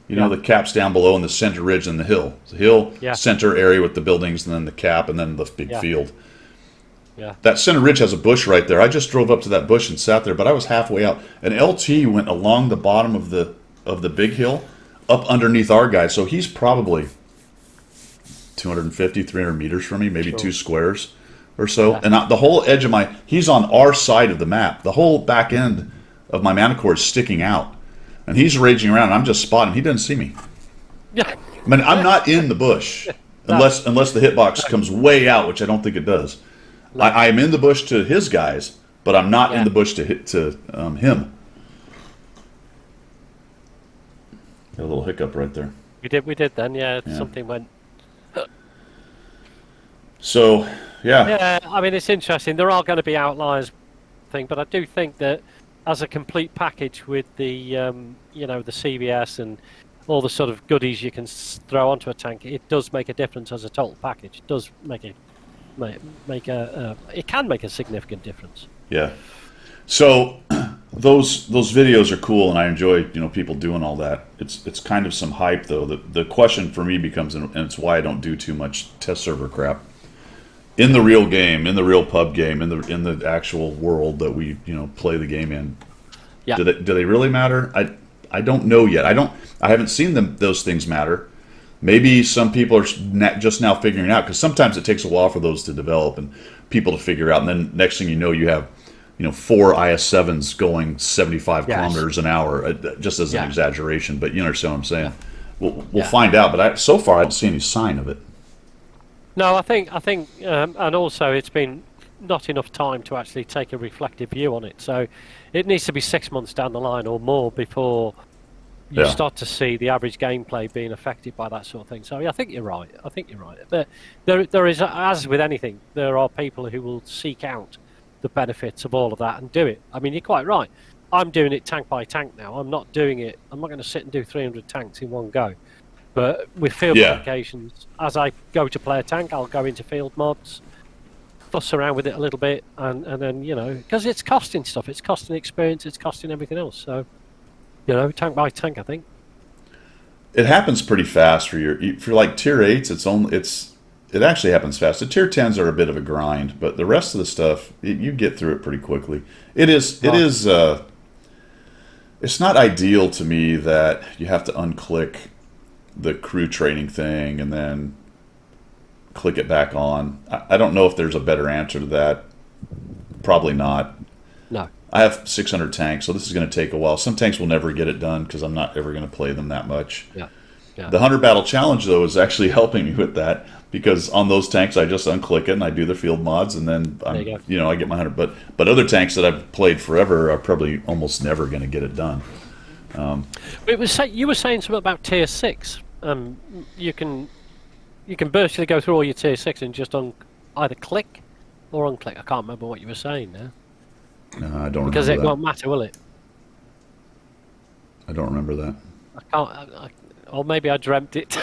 The cap's down below, and the center ridge and the hill. The hill, center area with the buildings, and then the cap, and then the big field. Yeah. That center ridge has a bush right there. I just drove up to that bush and sat there, but I was halfway out. An LT went along the bottom of the big hill, up underneath our guy. So he's probably 250, 300 meters from me, maybe 2 squares or so. Yeah. And the whole edge of he's on our side of the map. The whole back end of my Manicore is sticking out. And he's raging around, and I'm just spotting. He doesn't see me. Yeah. I'm not in the bush unless the hitbox comes way out, which I don't think it does. No. I am in the bush to his guys, but I'm not in the bush to him. Got a little hiccup right there. We did then. Yeah. Something went. So yeah. Yeah. It's interesting. There are going to be outliers, but I do think that, as a complete package with the the CVS and all the sort of goodies you can throw onto a tank, it does make a difference as a total package. It does it can make a significant difference. Yeah. So those videos are cool, and I enjoy people doing all that. It's kind of some hype though. The question for me becomes, and it's why I don't do too much test server crap. In the real game, in the real pub game, in the actual world that we play the game in, do they really matter? I don't know yet. I haven't seen those things matter. Maybe some people are just now figuring it out, because sometimes it takes a while for those to develop and people to figure out. And then next thing you know, you have 4 IS-7s going 75 kilometers an hour, just as an exaggeration. But you understand what I'm saying. We'll find out. But so far, I don't see any sign of it. No, I think, and also it's been not enough time to actually take a reflective view on it. So it needs to be 6 months down the line or more before you start to see the average gameplay being affected by that sort of thing. So I think you're right. But there is, as with anything, there are people who will seek out the benefits of all of that and do it. You're quite right. I'm doing it tank by tank now. I'm not going to sit and do 300 tanks in one go. But with field applications, as I go to play a tank, I'll go into field mods, fuss around with it a little bit, and then because it's costing stuff, it's costing experience, it's costing everything else. So You know, tank by tank, I think. It happens pretty fast for like tier 8s. It actually happens fast. The tier 10s are a bit of a grind, but the rest of the stuff you get through it pretty quickly. It's not ideal to me that you have to unclick the crew training thing and then click it back on. I don't know if there's a better answer to that. Probably not. No. I have 600 tanks, so this is going to take a while. Some tanks will never get it done because I'm not ever going to play them that much. Yeah. Yeah. The 100 Battle Challenge, though, is actually helping me with that because on those tanks, I just unclick it and I do the field mods, and then I get my 100. But other tanks that I've played forever are probably almost never going to get it done. You were saying something about tier 6. You can virtually go through all your tier 6 and just either click or unclick. I can't remember what you were saying now. No, I don't because remember it won't matter, will it? I don't remember that. I can't. Or maybe I dreamt it.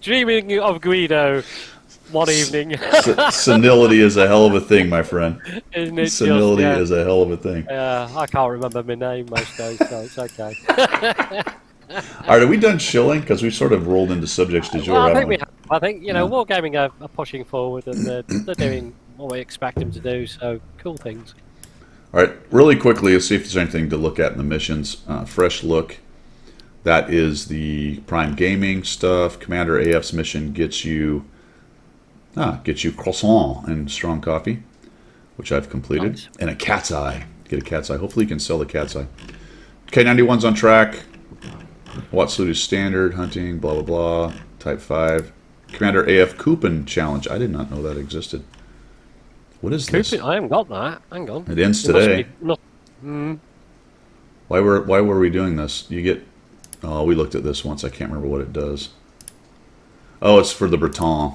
Dreaming of Guido one evening. Senility is a hell of a thing, my friend. Isn't it? Senility is a hell of a thing. Yeah, I can't remember my name most days, so it's okay. All right, are we done shilling? Because we sort of rolled into subjects du jour. Well, I think we have. I think Wargaming are pushing forward and they're doing what we expect them to do. So cool things. All right, really quickly, let's see if there's anything to look at in the missions. Fresh look. That is the Prime Gaming stuff. Commander AF's mission gets you croissant and strong coffee, which I've completed, nice. And a cat's eye. Get a cat's eye. Hopefully, you can sell the cat's eye. K91's on track. Watt Salute is standard. Hunting. Blah blah blah. Type 5. Commander AF Coupon challenge. I did not know that existed. What is this? I haven't got that. Hang on. It ends today. Why were we doing this? You get. Oh, we looked at this once. I can't remember what it does. Oh, it's for the Breton.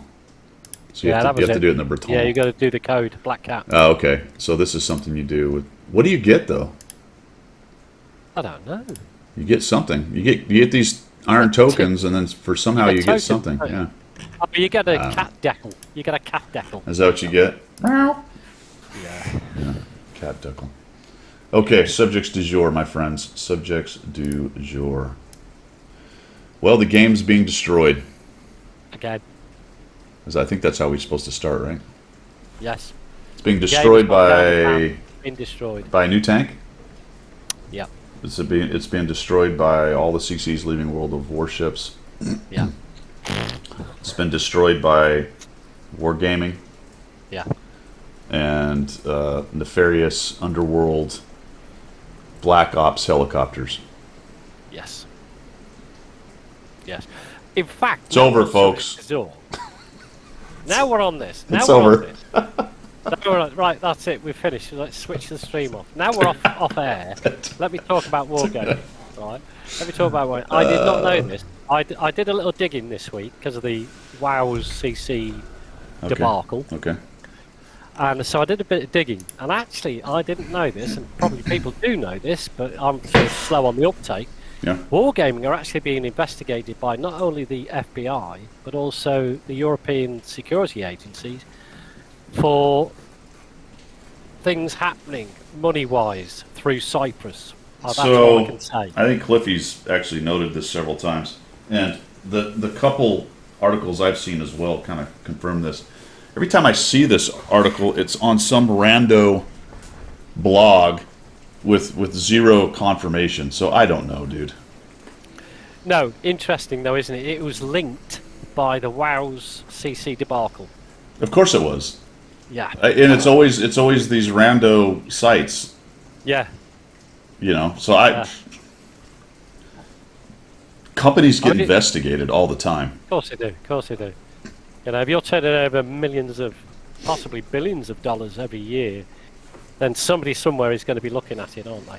So you have to do it in the Breton. Yeah, you got to do the code, Black Cat. Oh, okay. So this is something you do with. What do you get though? I don't know. You get something. You get these iron tokens, and then for somehow you get something. Yeah. Oh, you get a cat decal. You get a cat decal. Is that what you get? Yeah. Cat decal. Okay, subjects du jour, my friends. Subjects du jour. Well, the game's being destroyed. Again. Because I think that's how we're supposed to start, right? Yes. It's being destroyed by a new tank? Yeah. It's being destroyed by all the CCs leaving World of Warships. Yeah. It's been destroyed by Wargaming. Yeah. And nefarious underworld Black Ops helicopters. Yes. Yes. In fact, it's over, folks. Now we're on this. It's over. Right, that's it. We've finished. Let's switch the stream off. Now we're off air. Let me talk about Wargaming. Right. Let me talk about Wargaming. I did not know this. I did a little digging this week because of the WoW's CC debacle. Okay. And so I did a bit of digging, and actually I didn't know this, and probably people do know this, but I'm sort of slow on the uptake. Yeah. Wargaming are actually being investigated by not only the FBI, but also the European security agencies for things happening money-wise through Cyprus. That's all I can say. I think Cliffy's actually noted this several times, and the couple articles I've seen as well kind of confirm this. Every time I see this article, it's on some rando blog with zero confirmation. So I don't know, dude. No, interesting though, isn't it? It was linked by the WoW's CC debacle. Of course it was. Yeah. And it's always these rando sites. Yeah. You know, so companies get investigated all the time. Of course they do. Of course they do. You know, if you're turning over millions of, possibly billions of dollars every year, then somebody somewhere is going to be looking at it, aren't they?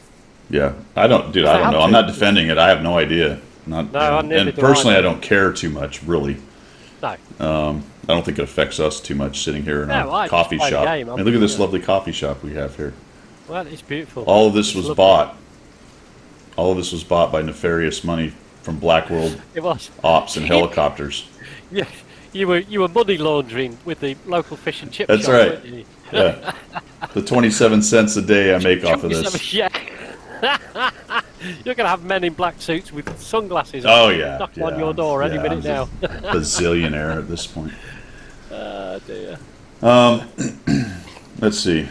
Yeah, I don't know. I'm not defending it. I have no idea. And personally, I don't care too much, really. No. I don't think it affects us too much sitting here in our coffee shop. I mean, look at this lovely coffee shop we have here. Well, it's beautiful. All of this was bought. All of this was bought by nefarious money from Black World Ops and helicopters. Yeah. You were money laundering with the local fish and chip That's shop, right. weren't you? Yeah. The 27 cents a day I make off of this. Yeah. You're going to have men in black suits with sunglasses on, Oh yeah, knocking yeah, on your door any minute now. a bazillionaire at this point. Oh dear. Let's see.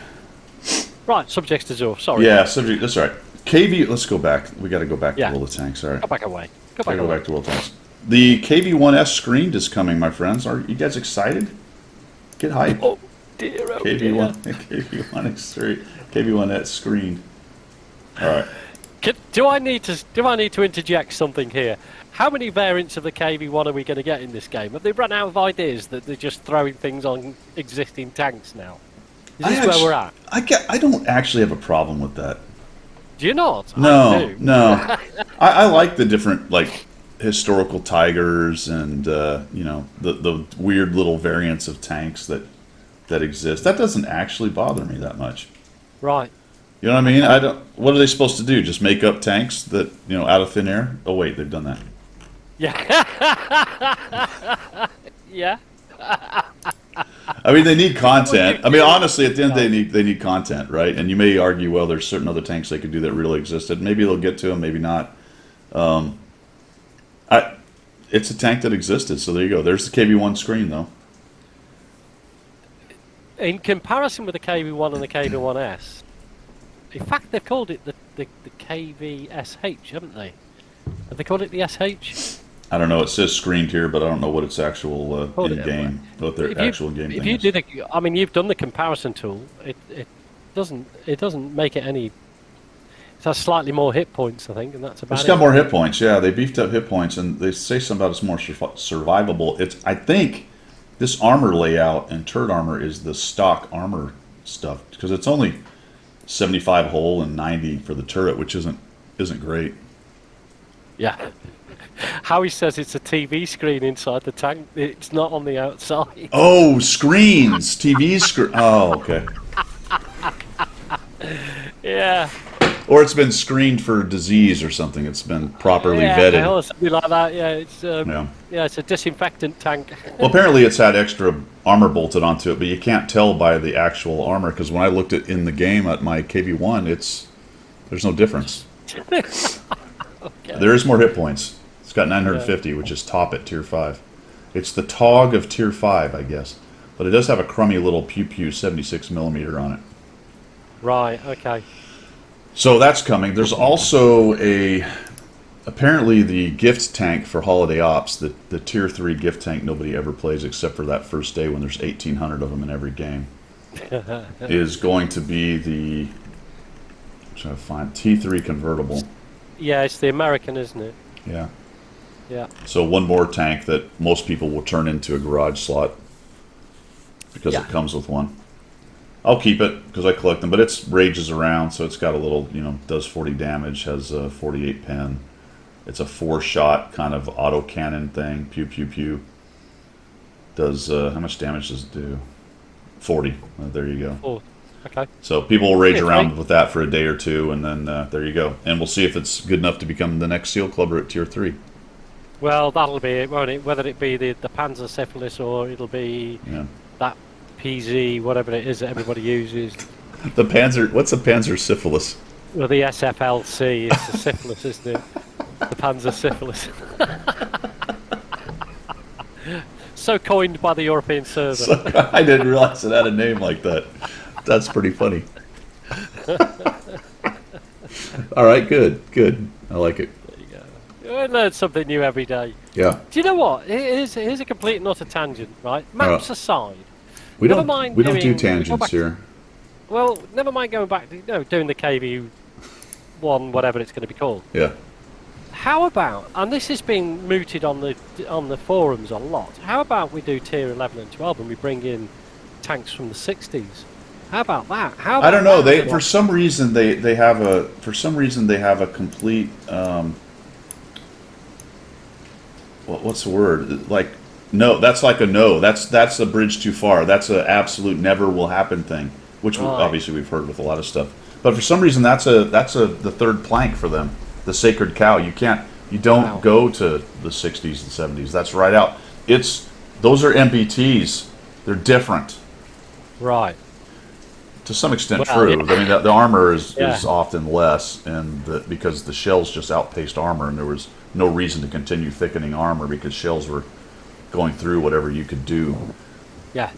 Right, subjects to Zor. Sorry. Yeah, subject. That's all right. KV. Let's go back. We got to go back Yeah. to World of Tanks. All right. Go back away. Go Gotta back go away. back to World of Tanks. The KV-1S screened is coming, my friends. Are you guys excited? Get hype. Oh dear. Oh KV1, dear. KV1X3, KV1S screened. All right. Do I need to interject something here? How many variants of the KV-1 are we going to get in this game? Have they run out of ideas that they're just throwing things on existing tanks now? Is this where we're at? I don't actually have a problem with that. Do you not? No, I do. no. I like the different like historical tigers and the weird little variants of tanks that exist. That doesn't actually bother me that much. Right. You know what I mean? I don't. What are they supposed to do? Just make up tanks that out of thin air? Oh wait, they've done that. Yeah. Yeah. I mean, they need content. I mean, honestly, at the end, they need content, right? And you may argue, well, there's certain other tanks they could do that really existed. Maybe they'll get to them, maybe not. It's a tank that existed, so there you go. There's the KV-1 screen, though. In comparison with the KV-1 and the KV-1S, in fact, they've called it the KV-SH, haven't they? Have they called it the SH? I don't know. It says screened here, but I don't know what its actual in-game, what their actual in-game thing is. Did I mean, you've done the comparison tool. It doesn't make it any. It has slightly more hit points, I think, and that's about it. It's got more hit points. Yeah, they beefed up hit points, and they say something about it's more survivable. I think this armor layout and turret armor is the stock armor stuff because it's only 75 hull and 90 for the turret, which isn't great. Yeah. Howie says it's a TV screen inside the tank. It's not on the outside. Oh, screens, TV screen. Oh, okay. Yeah. Or it's been screened for disease or something. It's been properly vetted. Or something like that. Yeah, it's Yeah. it's a disinfectant tank. Well, apparently it's had extra armor bolted onto it, but you can't tell by the actual armor because when I looked at in the game at my KV-1, there's no difference. Okay. There is more hit points. It's got 950, which is top at Tier 5. It's the TOG of Tier 5, I guess. But it does have a crummy little pew-pew 76mm on it. Right, okay. So that's coming. There's also apparently the gift tank for Holiday Ops, the Tier 3 gift tank nobody ever plays except for that first day when there's 1,800 of them in every game, is going to be the, I'm trying to find, T3 convertible. Yeah, it's the American, isn't it? Yeah. Yeah. So one more tank that most people will turn into a garage slot because it comes with one. I'll keep it because I collect them, but it rages around, so it's got a little, does 40 damage, has a 48 pen. It's a 4-shot kind of auto cannon thing, pew pew pew. Does how much damage does it do? 40. There you go. Oh, okay. So people will rage around with that for a day or two, and then there you go. And we'll see if it's good enough to become the next SEAL Clubber at Tier 3. Well, that'll be it, won't it? Whether it be the Panzer Syphilis or it'll be that PZ, whatever it is that everybody uses. The Panzer, what's a Panzer Syphilis? Well, the SFLC is the syphilis, isn't it? The Panzer Syphilis. So coined by the European server. So, I didn't realize it had a name like that. That's pretty funny. All right, good. I like it. There you go. I learn something new every day. Yeah. Do you know what? Here's a complete and utter tangent, right? Maps aside. We never don't mind we don't do doing- tangents here. Well, never mind going back to doing the KV1, whatever it's going to be called. Yeah. How about, and this has been mooted on the forums a lot, how about we do tier 11 and 12 and we bring in tanks from the 60s? How about that? I don't know. They for some reason they have a complete what's the word? Like no, that's like a no. That's a bridge too far. That's an absolute never will happen thing, which obviously we've heard with a lot of stuff. But for some reason that's the third plank for them. The sacred cow. You don't go to the 60s and 70s. That's right out. Those are MBTs. They're different. Right. to some extent Well, true. yeah. I mean, the armor is Yeah. often less, and because the shells just outpaced armor, and there was no reason to continue thickening armor because shells were going through whatever you could do. Yeah.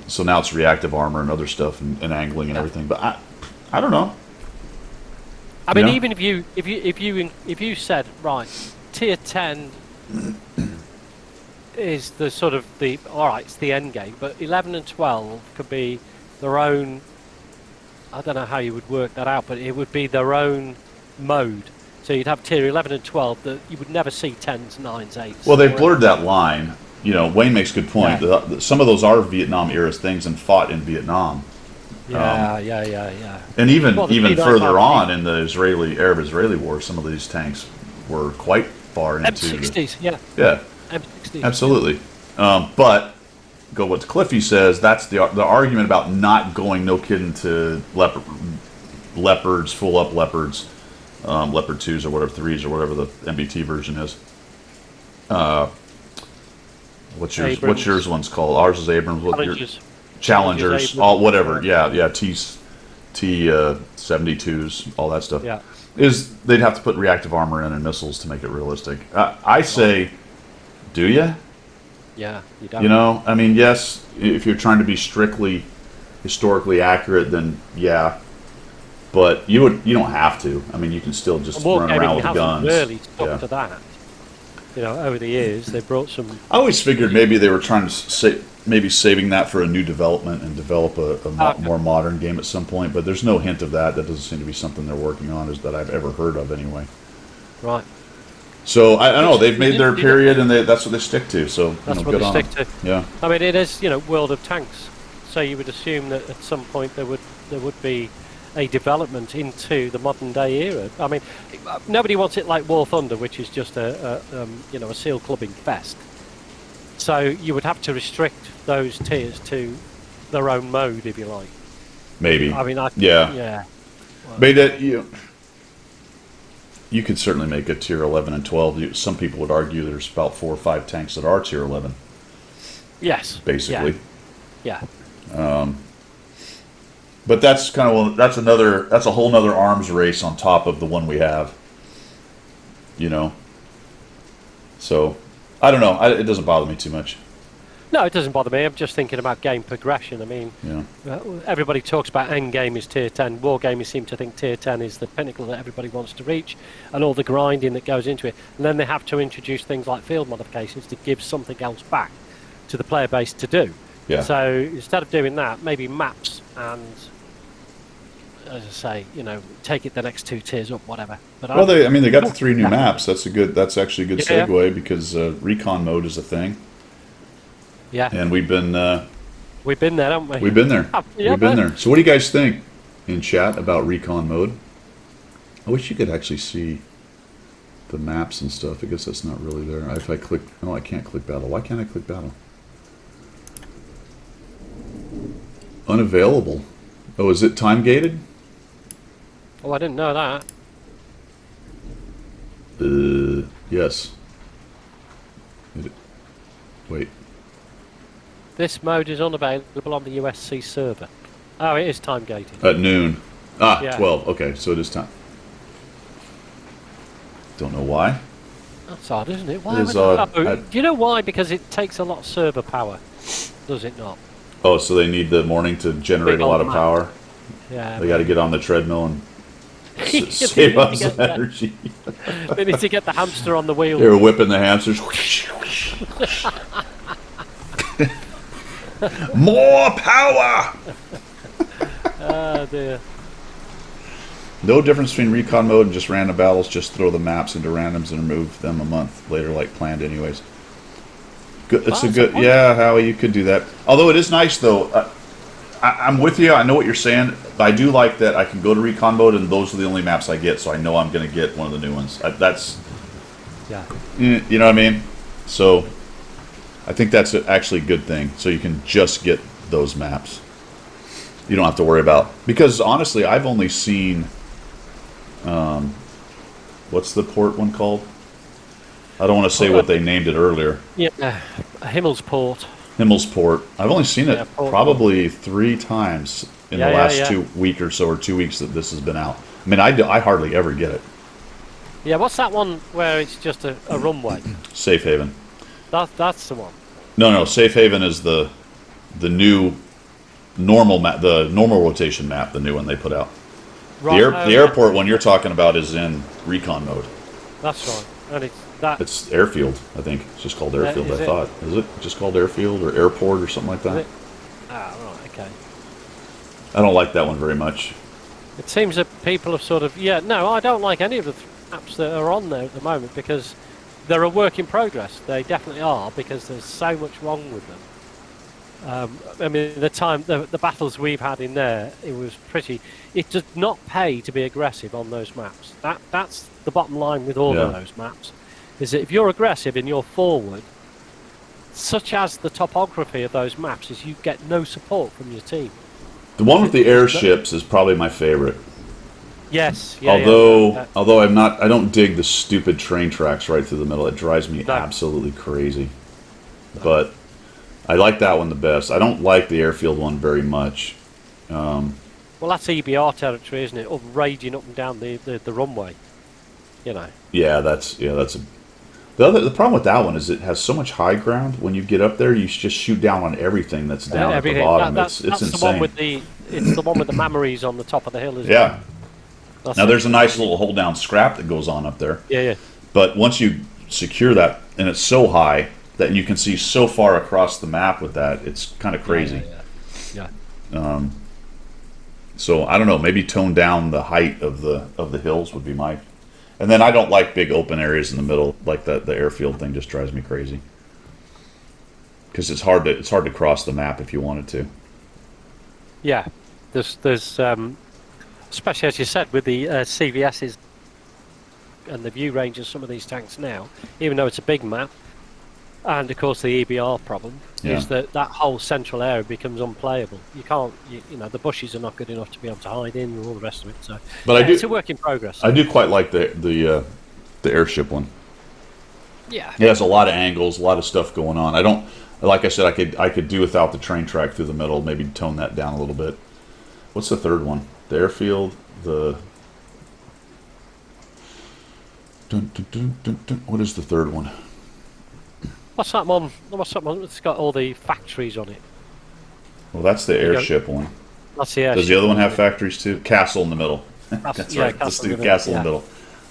So now it's reactive armor and other stuff and angling and Yeah. everything. But I don't know. I mean, Yeah. even if you said, right, tier 10 is the sort of all right, it's the end game, but 11 and 12 could be their own. I don't know how you would work that out, but it would be their own mode. So you'd have tier 11 and 12 that you would never see 10s, 9s, 8s. Well, they've blurred that line. You know, Wayne makes a good point. Yeah. Some of those are Vietnam era things and fought in Vietnam. Yeah. And even Well, the even P95 further on in the Arab-Israeli war, some of these tanks were quite far into M60s, yeah. Yeah, M60s. absolutely. But go what Cliffy says. That's the argument about not going, no kidding, to leopards, full up leopards, leopard 2s or whatever 3s or whatever the MBT version is. What's yours? Abrams. What's yours one's called? Ours is Abrams. Challengers, Abrams. all whatever. Yeah. T 72s, all that stuff. Yeah. Is they'd have to put reactive armor in and missiles to make it realistic. I say, do you? Yeah, you don't. You know, I mean, yes, if you're trying to be strictly historically accurate, then yeah. But you don't have to. I mean, you can still just run around with guns. Really stuck to that. You know, over the years they brought some. I always figured maybe they were trying to maybe saving that for a new development and develop a more modern game at some point. But there's no hint of that. That doesn't seem to be something they're working on, is that I've ever heard of anyway. Right. So I don't know. They've made their period, and that's what they stick to. So That's what good they on stick them. to. Yeah. I mean, it is, World of Tanks. So you would assume that at some point there would be a development into the modern day era. I mean, nobody wants it like War Thunder, which is just a seal clubbing fest. So you would have to restrict those tiers to their own mode, if you like. Maybe. I mean, yeah. Well, But you could certainly make a tier 11 and 12. Some people would argue there's about 4 or 5 tanks that are tier 11. Yes. Basically. Yeah. But that's that's a whole nother arms race on top of the one we have. You know. So I don't know. It doesn't bother me too much. No, it doesn't bother me. I'm just thinking about game progression. I mean, everybody talks about end game is tier 10. War gamers seem to think tier 10 is the pinnacle that everybody wants to reach, and all the grinding that goes into it. And then they have to introduce things like field modifications to give something else back to the player base to do. Yeah. So instead of doing that, maybe maps and, as I say, take it the next 2 tiers up, whatever. But they got the 3 new maps. That's actually a good Yeah. segue because recon mode is a thing. Yeah. And we've been there, haven't we? We've been there. Yeah, We've been there. So what do you guys think in chat about recon mode? I wish you could actually see the maps and stuff. I guess that's not really there. If I click, I can't click battle. Why can't I click battle? Unavailable. Oh, is it time gated? Oh, I didn't know that. Yes. Wait. This mode is unavailable on the USC server. Oh, it is time gated. At noon. Yeah. 12. Okay, so it is time. Don't know why. That's odd, isn't it? Why It is would odd. do you know why? Because it takes a lot of server power, does it not? Oh, so they need the morning to generate a lot of power. Yeah. They got to get on the treadmill and save up some energy. They need to get the hamster on the wheel. They were whipping the hamsters. More power! Oh dear. No difference between recon mode and just random battles. Just throw the maps into randoms and remove them a month later, like planned, anyways. Good. It's a good. Yeah, Howie, you could do that. Although it is nice, though. I'm with you. I know what you're saying. But I do like that I can go to recon mode and those are the only maps I get, so I know I'm going to get one of the new ones. That's. Yeah. You know what I mean? So, I think that's actually a good thing. So you can just get those maps. You don't have to worry about, because honestly, I've only seen. What's the port one called? I don't want to say what they named it earlier. Yeah. Himmelsport. Himmelsport. I've only seen it Yeah, Port. probably 3 times in the last 2 week or so, or 2 weeks that this has been out. I mean, I hardly ever get it. Yeah, what's that one where it's just a runway? Safe Haven. That's the one. No. Safe Haven is the new normal map, the normal rotation map, the new one they put out. Right, The airport one you're talking about is in recon mode. That's right, and it's that. It's airfield, I think. It's just called airfield. Is I it? thought. Is it just called airfield or airport or something like Is that? it? Ah, right, okay. I don't like that one very much. It seems that people have sort of no, I don't like any of the apps that are on there at the moment because they're a work in progress. They definitely are because there's so much wrong with them. I mean, the battles we've had in there, it was pretty. It does not pay to be aggressive on those maps. That's the bottom line with all of those maps. Is that if you're aggressive and you're forward, such as the topography of those maps, is you get no support from your team. The one with the airships is probably my favorite. Yes. Although I don't dig the stupid train tracks right through the middle. It drives me absolutely crazy. But I like that one the best. I don't like the airfield one very much. Well, that's EBR territory, isn't it? Up raging up and down the runway. You know. Yeah, that's the problem with that one is it has so much high ground. When you get up there, you just shoot down on everything that's down at the bottom. It's insane. The one with it's the one with the memories on the top of the hill, isn't it? Yeah. That's Now there's a nice little hold down scrap that goes on up there. Yeah. But once you secure that, and it's so high that you can see so far across the map with that, it's kind of crazy. Yeah. So I don't know, maybe tone down the height of the hills would be my. And then I don't like big open areas in the middle, like the airfield thing just drives me crazy. Because it's hard to cross the map if you wanted to. Yeah. There's especially as you said with the CVSs and the view range of some of these tanks now, even though it's a big map, and of course the EBR problem is that whole central area becomes unplayable. You can't, the bushes are not good enough to be able to hide in and all the rest of it. So, but it's a work in progress. I do quite like the airship one. Yeah, it has a lot of angles, a lot of stuff going on. I don't, like I said, I could do without the train track through the middle. Maybe tone that down a little bit. What's the third one? The airfield. What is the third one? What's that one? It's got all the factories on it. Well, that's the airship one. That's the airship. Does the other one have factories too? Castle in the middle. That's right. Let's do Castle in the middle.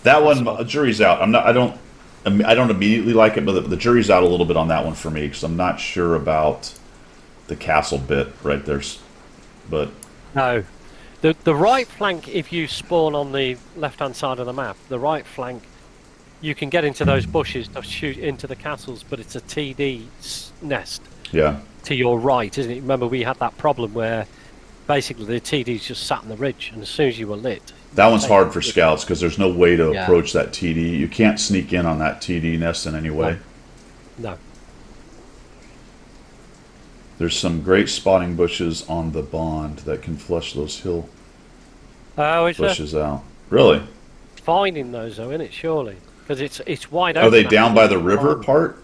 That one, jury's out. I don't immediately like it, but the jury's out a little bit on that one for me because I'm not sure about the castle bit right there. But no, the right flank. If you spawn on the left-hand side of the map, the right flank. You can get into those bushes to shoot into the castles, but it's a TD nest to your right, isn't it? Remember, we had that problem where basically the TDs just sat on the ridge, and as soon as you were lit... That one's hard for scouts, because there's no way to approach that TD. You can't sneak in on that TD nest in any way. No. There's some great spotting bushes on the Bond that can flush those hill bushes out. Really? Finding those, though, isn't it, surely? Because it's wide open. Are they down by the river part?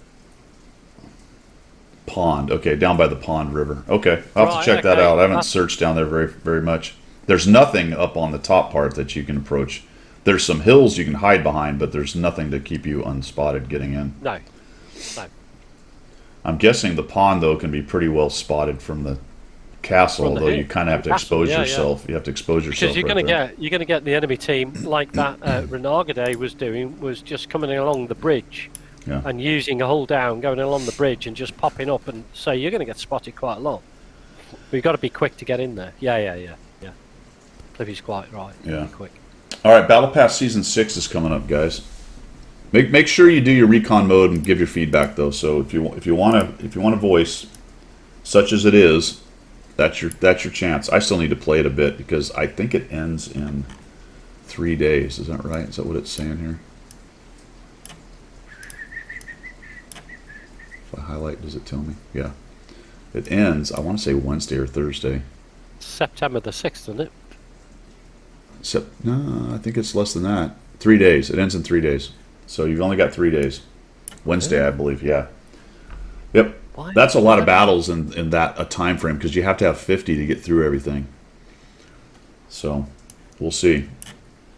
Pond. Okay, down by the pond river. Okay, I'll have to check that out. I haven't searched down there very, very much. There's nothing up on the top part that you can approach. There's some hills you can hide behind, but there's nothing to keep you unspotted getting in. No. I'm guessing the pond, though, can be pretty well spotted from the castle, although you kind of have to expose yourself. You have to expose yourself. Because you're going to get the enemy team like that Renagade was doing, was just coming along the bridge and using a hull down, going along the bridge and just popping up, and so you're going to get spotted quite a lot. But you've got to be quick to get in there. Yeah. Cliffy's quite right. Yeah. Be quick. All right, Battle Pass Season 6 is coming up, guys. Make sure you do your recon mode and give your feedback, though. So if you want to voice, such as it is, that's your chance. I still need to play it a bit because I think it ends in 3 days. Is that right? Is that what it's saying here? If I highlight, does it tell me? Yeah. It ends, I want to say Wednesday or Thursday. September the 6th, isn't it? No, I think it's less than that. 3 days. It ends in 3 days. So you've only got 3 days. Wednesday, I believe. Yeah. Yep. That's a lot of battles in that a time frame because you have to have 50 to get through everything. So, we'll see.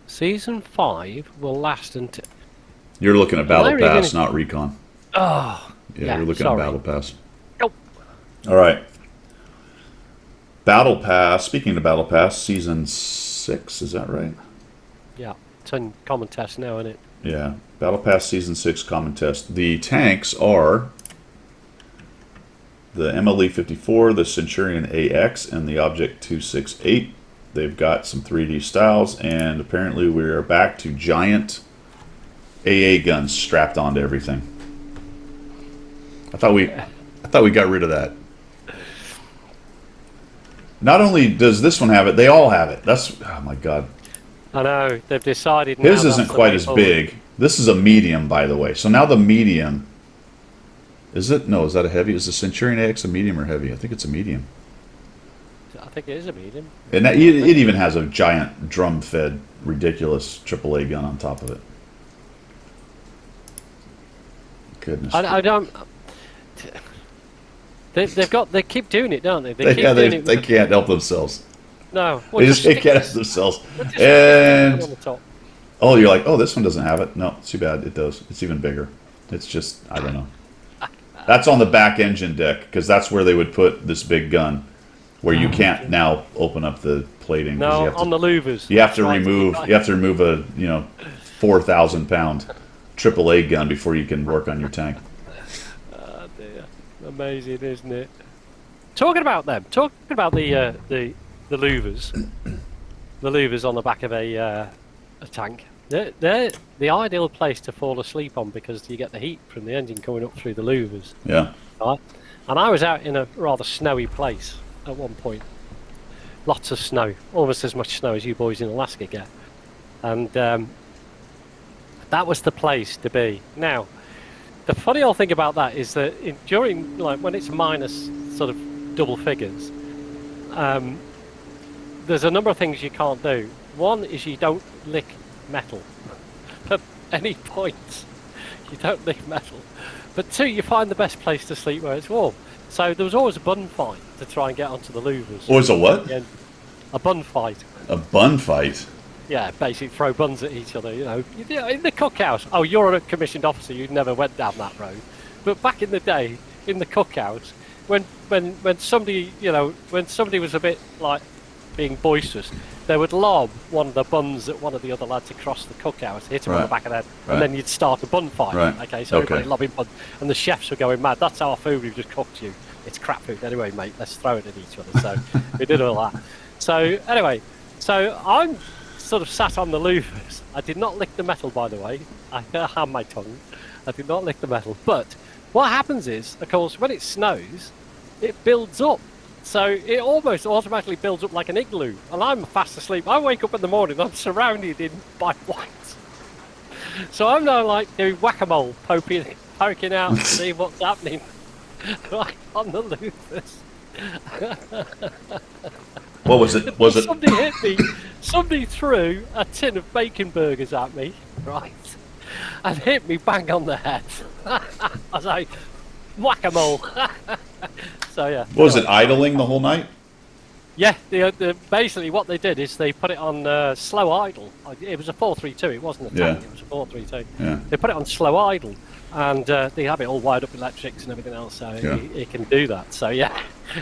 Season 5 will last until... You're looking at Battle Pass, not Recon. Oh, Yeah, you're looking at Battle Pass. Nope. All right. Battle Pass, speaking of Battle Pass, Season 6, is that right? Yeah, it's in common test now, isn't it? Yeah, Battle Pass Season 6 common test. The tanks are the MLE-54, the Centurion AX, and the Object 268. They've got some 3D styles, and apparently we are back to giant AA guns strapped onto everything. I thought we got rid of that. Not only does this one have it, they all have it. That's, oh my god. I know, they've decided now. His isn't quite as big. This is a medium, by the way. So now the medium, is it? No, is that a heavy? Is the Centurion AX a medium or heavy? I think it's a medium. I think it is a medium. And that, it even has a giant drum-fed, ridiculous AAA gun on top of it. Goodness. I don't... They keep doing it, don't they? They can't help themselves. No. They can't help themselves. And... Oh, you're like, oh, this one doesn't have it. No, it's too bad. It does. It's even bigger. It's just, I don't know. That's on the back engine deck, because that's where they would put this big gun, where you can't now open up the plating. No, on the louvers. You have to remove a 4,000-pound AAA gun before you can work on your tank. Oh dear, amazing, isn't it? Talking about them, talking about the louvers, the louvers on the back of a tank. They're the ideal place to fall asleep on because you get the heat from the engine coming up through the louvers. Yeah. Right? And I was out in a rather snowy place at one point. Lots of snow, almost as much snow as you boys in Alaska get. And that was the place to be. Now, the funny old thing about that is that during, like, when it's minus sort of double figures, there's a number of things you can't do. One is you don't lick metal at any point. You don't lick metal. But two, you find the best place to sleep where it's warm. So there was always a bun fight to try and get onto the louvers. Always a what? Yeah, a bun fight. A bun fight? Yeah, basically throw buns at each other, you know. In the cookhouse. Oh, you're a commissioned officer, you never went down that road. But back in the day, in the cookhouse, when somebody, you know, when somebody was a bit, like, being boisterous, they would lob one of the buns at one of the other lads across the cookhouse, hit him on the back of the head, and then you'd start a bun fight. Right. Okay, so everybody lobbing buns, and the chefs were going mad. That's our food we've just cooked you. It's crap food anyway, mate. Let's throw it at each other. So we did all that. So anyway, so I'm sort of sat on the louvers. I did not lick the metal, by the way. I have my tongue. I did not lick the metal. But what happens is, of course, when it snows, it builds up. So it almost automatically builds up like an igloo, and I'm fast asleep. I wake up in the morning, I'm surrounded by white. So I'm now like doing whack-a-mole, poking out to see what's happening right on the louvers. What was it? Was it? Somebody hit me. Somebody threw a tin of bacon burgers at me, right, and hit me bang on the head. I was like, whack-a-mole. So yeah. Was it idling the whole night? Yeah, basically what they did is they put it on slow idle. It was a 432, it wasn't a tank, it was a 432. Yeah. They put it on slow idle, and they have it all wired up with electrics and everything else, so it can do that. So yeah,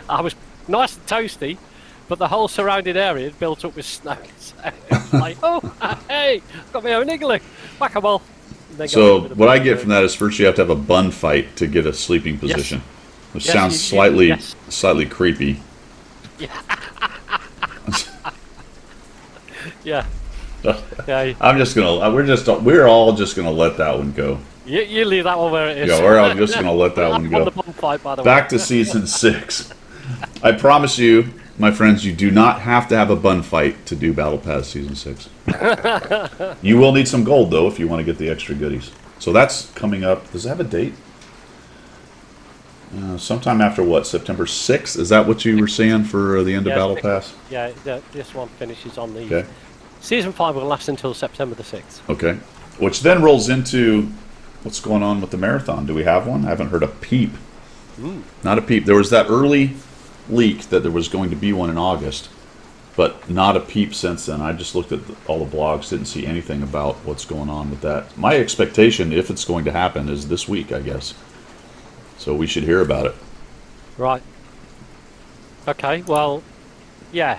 I was nice and toasty, but the whole surrounding area had built up with snow. So it was like, oh, hey, got me an igloo, whack-a-mole. So what I get from that is first you have to have a bun fight to get a sleeping position. Yes. Which sounds slightly creepy. Yeah. Yeah. We're all just gonna let that one go. You leave that one where it is. Yeah, we're all just gonna let that one go. Fight, by the Back way. to season 6. I promise you, my friends, you do not have to have a bun fight to do Battle Pass season 6. You will need some gold though if you want to get the extra goodies. So that's coming up. Does it have a date? Sometime after what? September 6th? Is that what you were saying for the end of Battle Pass? Yeah, this one finishes on the... Okay. Season 5 will last until September the 6th. Okay. Which then rolls into what's going on with the marathon. Do we have one? I haven't heard a peep. Not a peep. There was that early leak that there was going to be one in August, but not a peep since then. I just looked at all the blogs, didn't see anything about what's going on with that. My expectation, if it's going to happen, is this week, I guess. So we should hear about it. Right. Okay, well, yeah.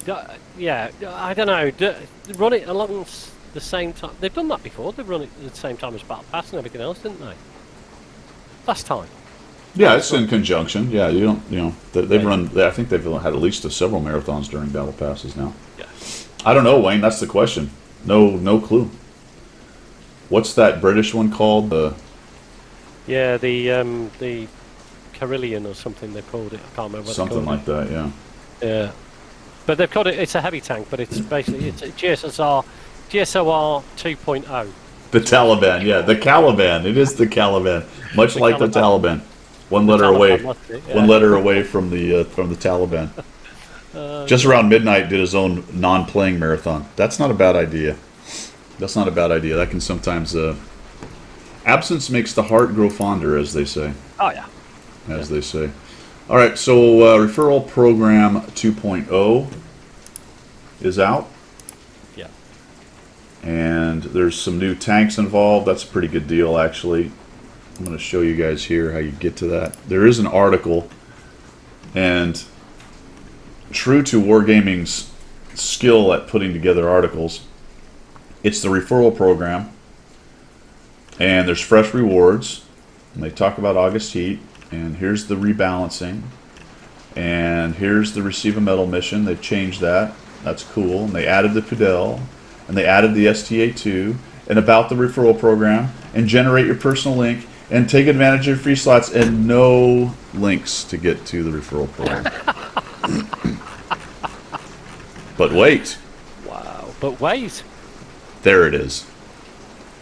I don't know. Run it along the same time. They've done that before. They've run it at the same time as Battle Pass and everything else, didn't they? Last time. Yeah, it's in conjunction. Yeah, they've run. I think they've had at least several marathons during Battle Passes now. Yeah. I don't know, Wayne. That's the question. No clue. What's that British one called? The Carillion or something they called it. I can't remember what something like that. Yeah. Yeah. But they've got it. It's a heavy tank, but it's basically it's a GSOR 2.0. The Taliban. Yeah, the Caliban. It is the Caliban. Much like the Taliban. One letter away. One letter away from the Taliban. Just around midnight, did his own non-playing marathon. That's not a bad idea. That can sometimes absence makes the heart grow fonder, as they say. Oh yeah. As they say. All right, so referral program 2.0 is out. Yeah. And there's some new tanks involved. That's a pretty good deal, actually. I'm going to show you guys here how you get to that. There is an article, and true to Wargaming's skill at putting together articles, it's the referral program, and there's fresh rewards, and they talk about August Heat, and here's the rebalancing, and here's the receive a medal mission. They've changed that. That's cool. And they added the Pudel, and they added the STA2, and about the referral program, and generate your personal link, and take advantage of free slots, and no links to get to the referral program. But wait. Wow. But wait. There it is.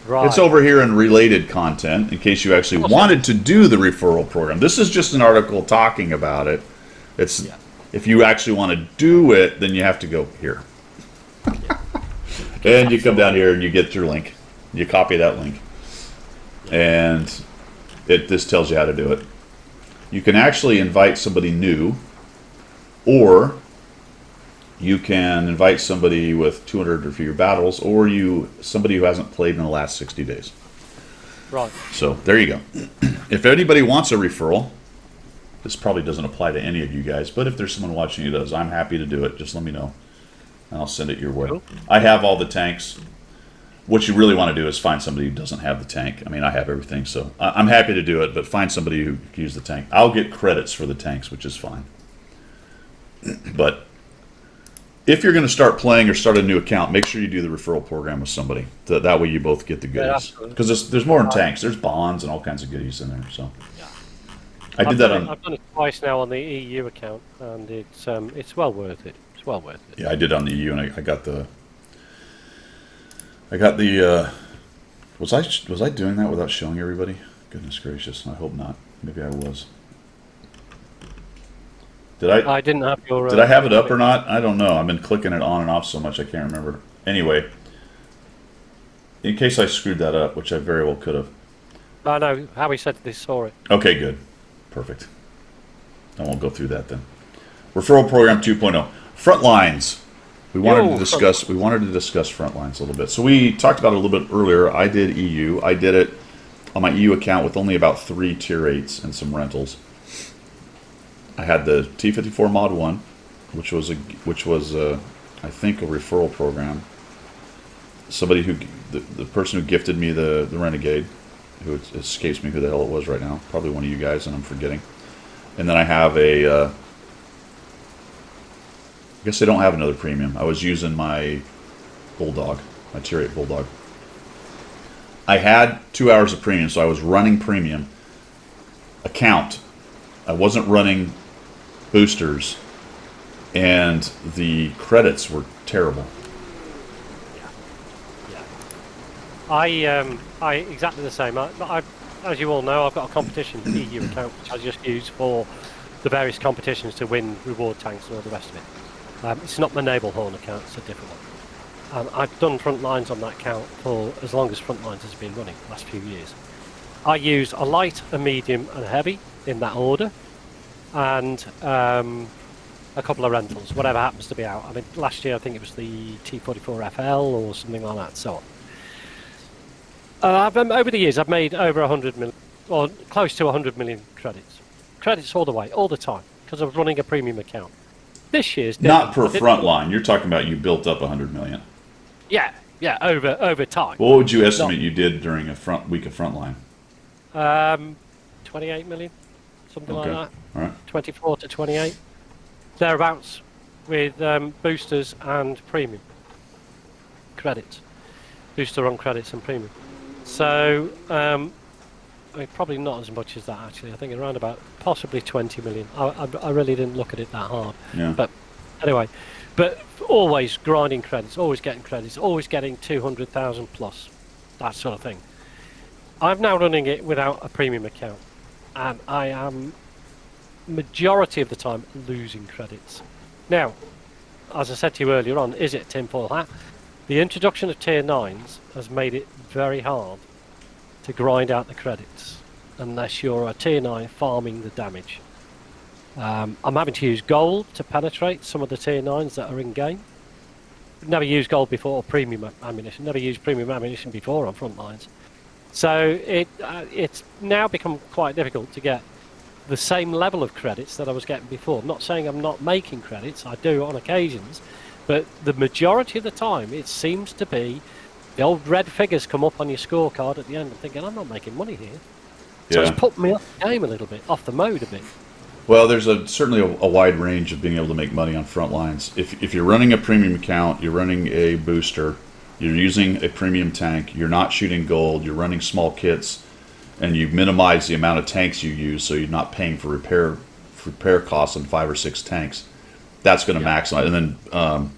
Right. It's over here in related content, in case you actually wanted to do the referral program. This is just an article talking about it. It's if you actually want to do it, then you have to go here. Yeah. And you come down here and you get your link. You copy that link. And this tells you how to do it. You can actually invite somebody new, or you can invite somebody with 200 or fewer battles, or somebody who hasn't played in the last 60 days. Right. So there you go. If anybody wants a referral, this probably doesn't apply to any of you guys, but if there's someone watching who does, I'm happy to do it. Just let me know, and I'll send it your way. Cool. I have all the tanks. What you really want to do is find somebody who doesn't have the tank. I mean, I have everything, so I'm happy to do it, but find somebody who can use the tank. I'll get credits for the tanks, which is fine. But if you're going to start playing or start a new account, make sure you do the referral program with somebody. That way you both get the goodies. Because there's more than tanks. There's bonds and all kinds of goodies in there. So I've done it twice now on the EU account, and it's well worth it. It's well worth it. Yeah, I did on the EU, and I got the. Was I doing that without showing everybody? Goodness gracious! I hope not. Maybe I was. I didn't have your. Did I have it up or not? I don't know. I've been clicking it on and off so much I can't remember. Anyway, in case I screwed that up, which I very well could have. I know. Howie said they saw it. Okay, good. Perfect. I won't go through that then. Referral program 2.0. Front lines. We wanted to discuss front lines a little bit. So we talked about it a little bit earlier. I did EU. I did it on my EU account with only about 3 tier 8s and some rentals. I had the T-54 Mod 1, which was I think a referral program. Somebody the person who gifted me the Renegade, who escapes me who the hell it was right now, probably one of you guys, and I'm forgetting. And then I have I guess I don't have another premium. I was using my Bulldog, my tier 8 Bulldog. I had 2 hours of premium, so I was running premium account. I wasn't running boosters, and the credits were terrible. I exactly the same. As you all know, I've got a competition EU account which I just use for the various competitions to win reward tanks and all the rest of it. It's not my Navalhorn account; it's a different one. I've done front lines on that account for as long as front lines has been running, the last few years. I use a light, a medium, and a heavy. in that order, and a couple of rentals, whatever happens to be out. I mean, last year I think it was the T44FL or something like that. So over the years, I've made over 100 million, or close to 100 million credits. Credits all the way, all the time, because I was running a premium account. This year's Not per frontline. You're talking about you built up 100 million. Yeah, over time. What would you estimate you did during a week of frontline? 28 million, something like that. All right. 24 to 28, thereabouts, with boosters and premium credits. Booster on credits and premium. So, I mean, probably not as much as that, actually. I think around about possibly 20 million. I really didn't look at it that hard. Yeah. But anyway, but always grinding credits, always getting credits, always getting 200,000 plus, that sort of thing. I'm now running it without a premium account, and I am, majority of the time, losing credits. Now, as I said to you earlier on, is it tinfoil hat? The introduction of tier 9s has made it very hard to grind out the credits unless you're a tier 9 farming the damage. I'm having to use gold to penetrate some of the tier 9s that are in game. Never used gold before, or premium ammunition. Never used premium ammunition before on front lines. So it's now become quite difficult to get the same level of credits that I was getting before. I'm not saying I'm not making credits, I do on occasions, but the majority of the time it seems to be the old red figures come up on your scorecard at the end. I'm thinking, I'm not making money here. So it's put me off the game a little bit, off the mode a bit. Well, there's certainly a wide range of being able to make money on front lines. If you're running a premium account, you're running a booster, you're using a premium tank, you're not shooting gold, you're running small kits, and you minimize the amount of tanks you use so you're not paying for repair costs on 5 or 6 tanks, that's going to maximize. And then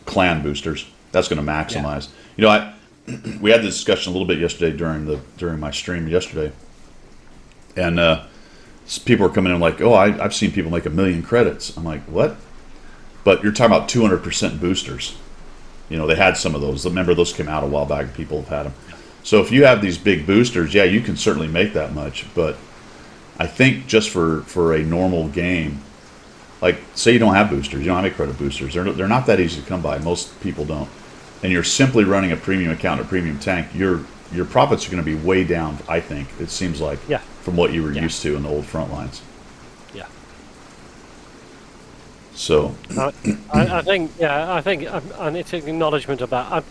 clan boosters, that's going to maximize. You know, we had this discussion a little bit yesterday during my stream yesterday, and people were coming in like, oh, I've seen people make 1 million credits. I'm like, what? But you're talking about 200% boosters. You know, they had some of those. Remember, those came out a while back. People have had them. So if you have these big boosters, yeah, you can certainly make that much. But I think just for a normal game, like say you don't have boosters, you don't have any credit boosters. They're not that easy to come by. Most people don't. And you're simply running a premium account, a premium tank. Your profits are going to be way down. I think it seems like from what you were used to in the old front lines. Yeah. So I think I need to acknowledgement of that.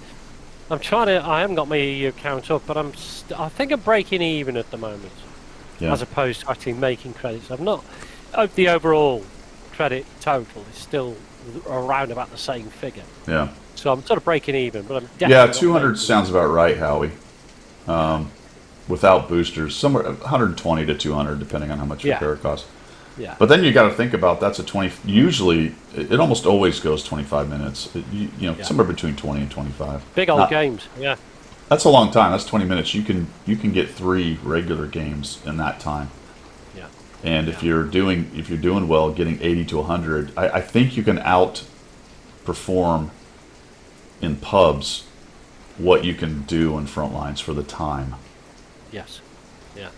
I'm trying to. I haven't got my EU account up, but I think I'm breaking even at the moment, as opposed to actually making credits. I'm not. The overall credit total is still around about the same figure. Yeah. So I'm sort of breaking even, but I'm definitely 200 sounds about right, Howie. Without boosters, somewhere 120 to 200, depending on how much repair costs. Yeah. But then you got to think about that's a 20. Usually, it almost always goes 25 minutes. Somewhere between 20 and 25. Big old games. Yeah. That's a long time. That's 20 minutes. You can get 3 regular games in that time. Yeah. And if you're doing well, getting 80 to 100, I think you can outperform in pubs what you can do in front lines for the time. Yes. Yeah.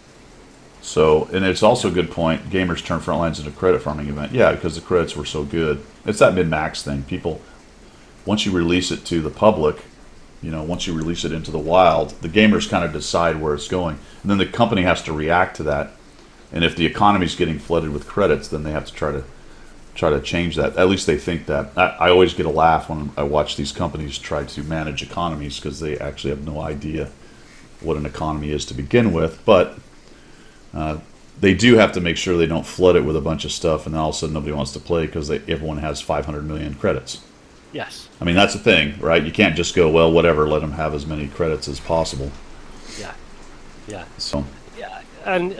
So, and it's also a good point. Gamers turn front lines into a credit farming event. Yeah, because the credits were so good. It's that min-max thing. People, once you release it to the public, once you release it into the wild, the gamers kind of decide where it's going. And then the company has to react to that. And if the economy's getting flooded with credits, then they have to try to change that. At least they think that. I always get a laugh when I watch these companies try to manage economies because they actually have no idea what an economy is to begin with. But they do have to make sure they don't flood it with a bunch of stuff and then all of a sudden nobody wants to play because everyone has 500 million credits. Yes. I mean, that's the thing, right? You can't just go, well, whatever, let them have as many credits as possible. Yeah. Yeah. So. Yeah, and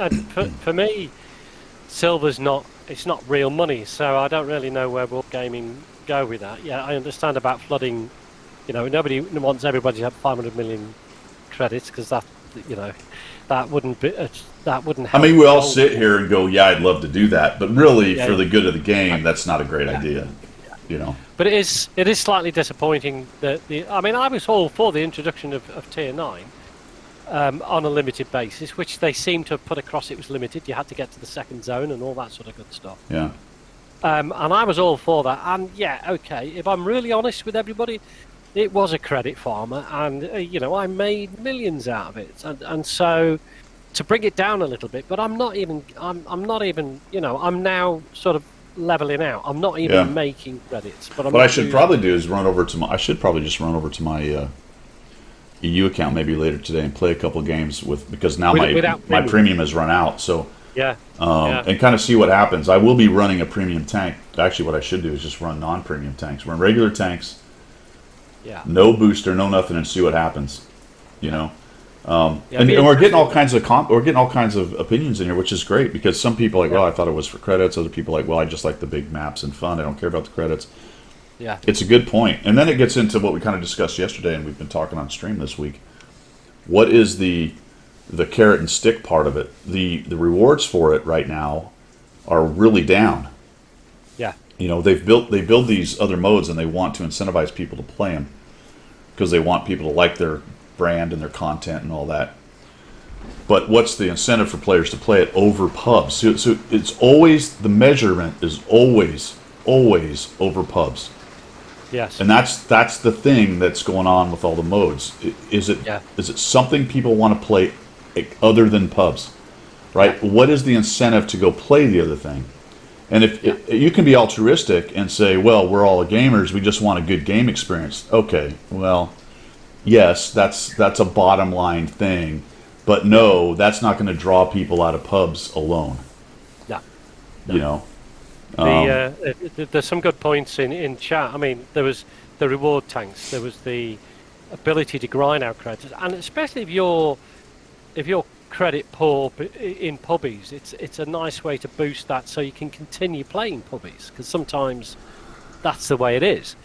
for me, silver's not real money, so I don't really know where will gaming go with that. Yeah, I understand about flooding. Nobody wants everybody to have 500 million credits because that wouldn't help. I mean, we all sit here and go, yeah, I'd love to do that, but really, for the good of the game, that's not a great idea. But it is slightly disappointing that I was all for the introduction of tier 9. on a limited basis, which they seem to have put across. It was limited. You had to get to the second zone and all that sort of good stuff. Yeah. And I was all for that. And yeah, okay, if I'm really honest with everybody, it was a credit farmer, and I made millions out of it. And so to bring it down a little bit, but I'm not even. I'm now sort of leveling out. I'm not even making credits. But what I should probably do is I should probably just run over to my EU account maybe later today and play a couple games because now my premium has run out. So and kind of see what happens. I will be running a premium tank. Actually, what I should do is just run non-premium tanks. Run regular tanks. Yeah. No booster, no nothing, and see what happens. And we're getting all kinds of opinions in here, which is great because some people are like, well, I thought it was for credits. Other people are like, well, I just like the big maps and fun. I don't care about the credits. Yeah, it's a good point. And then it gets into what we kind of discussed yesterday, and we've been talking on stream this week. What is the carrot and stick part of it? The rewards for it right now are really down. Yeah. They build these other modes, and they want to incentivize people to play them because they want people to like their brand and their content and all that. But what's the incentive for players to play it over pubs? So it's always, the measurement is always over pubs. Yes. And that's the thing that's going on with all the modes. Is it something people want to play other than pubs? Right? Yeah. What is the incentive to go play the other thing? And if you can be altruistic and say, well, we're all gamers, we just want a good game experience. Okay, well, yes, that's a bottom line thing, but no, that's not going to draw people out of pubs alone. No. There's some good points in chat. I mean, there was the reward tanks, there was the ability to grind out credits, and especially if you're credit poor in pubbies, it's a nice way to boost that so you can continue playing pubbies, because sometimes that's the way it is.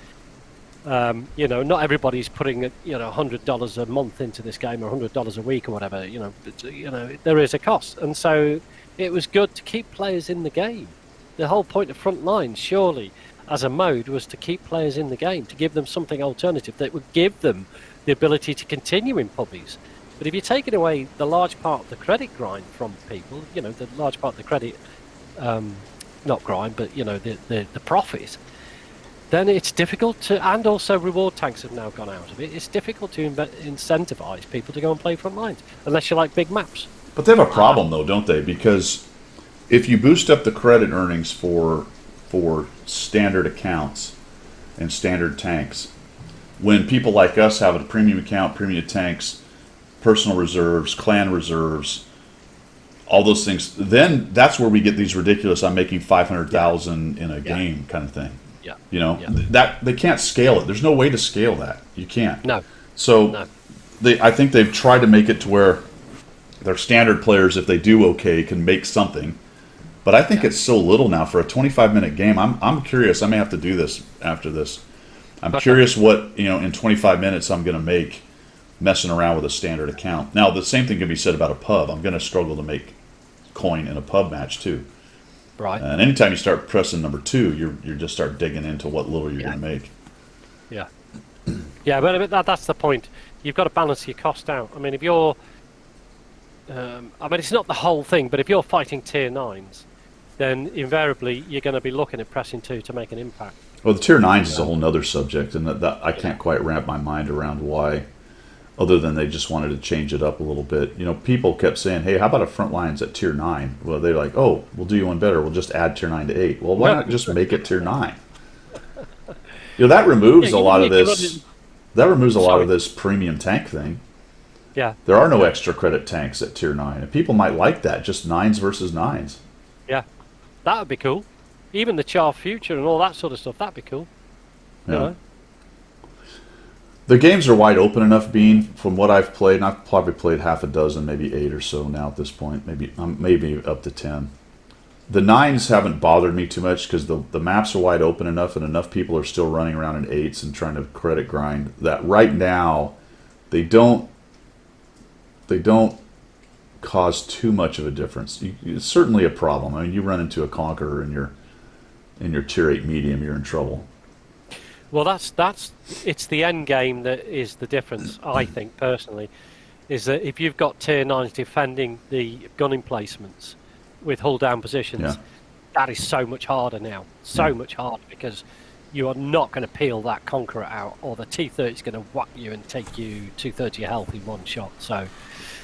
Not everybody's putting $100 a month into this game or $100 a week or whatever. There is a cost, and so it was good to keep players in the game. The whole point of Frontline, surely, as a mode, was to keep players in the game, to give them something alternative that would give them the ability to continue in pubbies. But if you're taking away the large part of the credit grind from people, the large part of the credit, not grind, but the profit, then it's difficult to, and also reward tanks have now gone out of it. It's difficult to incentivize people to go and play Frontlines unless you like big maps. But they have a problem though, don't they? Because if you boost up the credit earnings for standard accounts and standard tanks, when people like us have a premium account, premium tanks, personal reserves, clan reserves, all those things, then that's where we get these ridiculous, I'm making 500,000 in a game kind of thing. Yeah. That they can't scale it. There's no way to scale that. You can't. No. So I think they've tried to make it to where their standard players, if they do okay, can make something. But I think it's so little now for a 25-minute game. I'm curious. I may have to do this after this. I'm curious what, in 25 minutes I'm going to make messing around with a standard account. Now, the same thing can be said about a pub. I'm going to struggle to make coin in a pub match too. Right. And anytime you start pressing number 2, you just start digging into what little you're going to make. Yeah. Yeah, but that's the point. You've got to balance your cost out. I mean, if you're... it's not the whole thing, but if you're fighting tier 9s, then invariably you're going to be looking at pressing 2 to make an impact. Well, the tier 9s is a whole nother subject, and that I can't quite wrap my mind around why, other than they just wanted to change it up a little bit. People kept saying, hey, how about a Frontlines at tier 9? Well, they're like, oh, we'll do you one better. We'll just add tier 9 to 8. Well, why not just make it tier 9? That removes a lot of this. That removes a lot of this premium tank thing. Yeah. There are no extra credit tanks at tier 9, and people might like that, just 9s versus 9s. Yeah. That would be cool. Even the Char Future and all that sort of stuff, that'd be cool. Yeah. The games are wide open enough, Bean, from what I've played, and I've probably played half a dozen, maybe 8 or so now at this point, maybe up to 10. The 9s haven't bothered me too much because the maps are wide open enough and enough people are still running around in 8s and trying to credit grind that right now they don't cause too much of a difference. It's certainly a problem. I mean, you run into a Conqueror in your tier 8 medium, you're in trouble. Well, it's the end game that is the difference, I think, personally. is that if you've got tier 9s defending the gun emplacements with hull down positions, that is so much harder now. So much harder, because you are not going to peel that Conqueror out, or the T-30 is going to whack you and take you 2/3 your health in one shot. So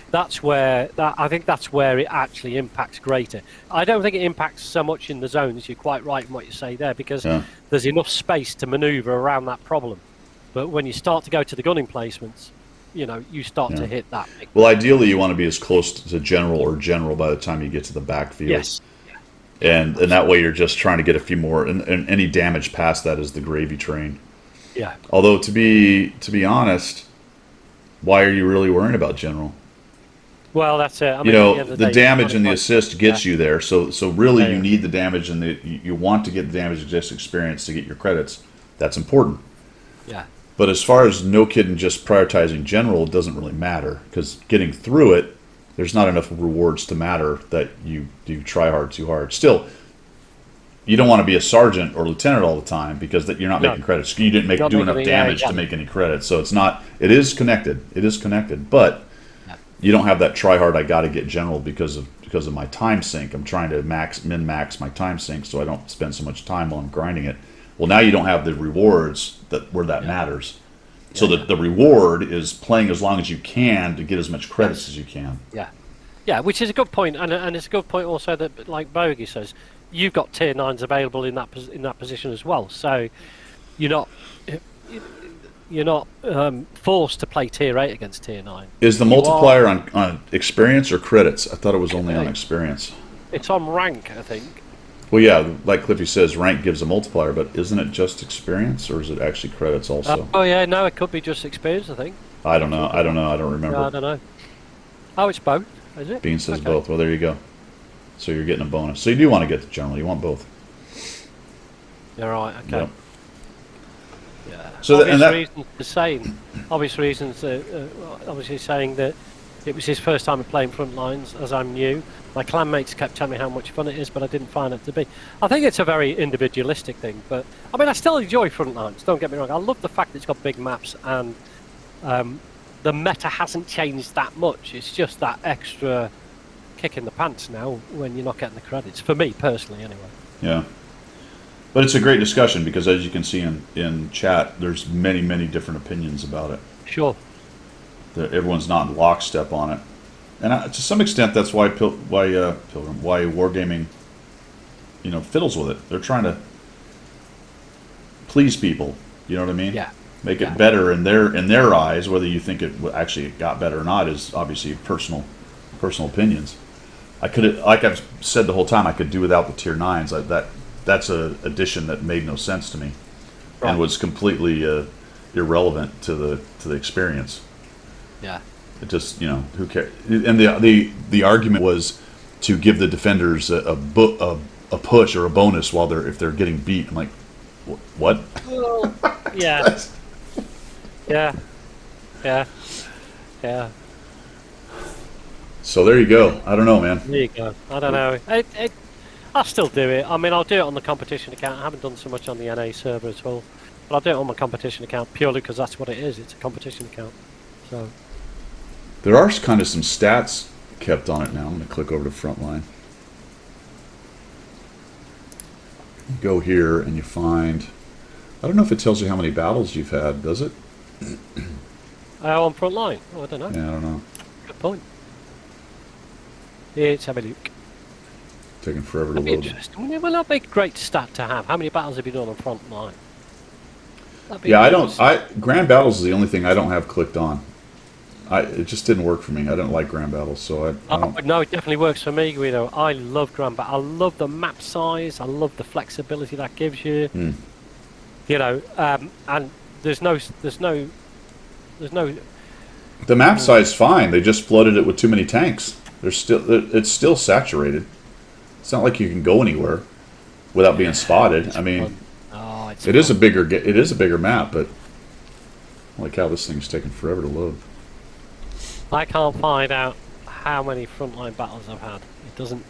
that's where I think that's where it actually impacts greater. I don't think it impacts so much in the zones. You're quite right in what you say there, because there's enough space to manoeuvre around that problem. But when you start to go to the gun emplacements, you start to hit that. Well, ideally, you want to be as close to general by the time you get to the backfield. Yes. And that way you're just trying to get a few more, and any damage past that is the gravy train. Yeah. Although to be honest, why are you really worrying about general? Well, that's it. I mean, the damage and the assist gets you there. So really, you need the damage, and you want to get the damage assist experience to get your credits. That's important. Yeah. But as far as no kidding, just prioritizing general, it doesn't really matter, because getting through it, there's not enough rewards to matter that you try hard too hard. Still, you don't want to be a sergeant or lieutenant all the time, because that you're not making credits. You didn't do enough damage to make any credits. So it's not. It is connected. It is connected, but you don't have that try hard. I got to get general because of my time sink. I'm trying to min max my time sink so I don't spend so much time on grinding it. Well, now you don't have the rewards where that matters. So the reward is playing as long as you can to get as much credits as you can. Yeah, which is a good point, and it's a good point also that, like Bogey says, you've got tier 9s available in that position as well. So you're not forced to play tier 8 against tier 9. Is the multiplier on experience or credits? I thought it was only on experience. It's on rank, I think. Well, yeah, like Cliffy says, rank gives a multiplier, but isn't it just experience, or is it actually credits also? No, it could be just experience, I think. I don't know. I don't remember. No, I don't know. Oh, it's both, is it? Bean says both. Well, there you go. So you're getting a bonus. So you do want to get the general. You want both. You're right. Okay. Yep. Yeah. So obvious reasons. Obviously saying that it was his first time playing front lines, as I'm new. My clan mates kept telling me how much fun it is, but I didn't find it to be. I think it's a very individualistic thing, but I mean, I still enjoy front lines. Don't get me wrong. I love the fact that it's got big maps, and the meta hasn't changed that much. It's just that extra kick in the pants now when you're not getting the credits. For me personally, anyway. Yeah. But it's a great discussion, because as you can see in chat, there's many, many different opinions about it. Sure. Everyone's not in lockstep on it. And to some extent, that's why Wargaming, fiddles with it. They're trying to please people. You know what I mean? Yeah. Make it better in their eyes. Whether you think it actually got better or not is obviously personal opinions. Like I've said the whole time, I could do without the tier 9s. That's a addition that made no sense to me, and was completely irrelevant to the experience. Yeah. It just, who cares? And the argument was to give the defenders a push or a bonus if they're getting beat. I'm like, what? Well, yeah. Yeah. So there you go. I don't know, man. There you go. I don't know. I'll still do it. I mean, I'll do it on the competition account. I haven't done so much on the NA server at all, but I'll do it on my competition account purely because that's what it is. It's a competition account. So. There are kind of some stats kept on it now. I'm going to click over to Frontline. You go here and you find... I don't know if it tells you how many battles you've had, does it? On Frontline? Oh, I don't know. Yeah, I don't know. Good point. Let's have a look. Taking forever to That'd be load. interesting. Well, that'd be a great stat to have. How many battles have you done on Frontline? Yeah, Grand Battles is the only thing I don't have clicked on. It just didn't work for me. I don't like Grand Battles, so I don't... No, it definitely works for me, Guido. I love Grand Battle. I love the map size. I love the flexibility that gives you. And there's no. The map size fine. They just flooded it with too many tanks. It's still saturated. It's not like you can go anywhere without being spotted. I mean, it is a bigger map, but I like how this thing's taking forever to load. I can't find out how many frontline battles I've had. It doesn't.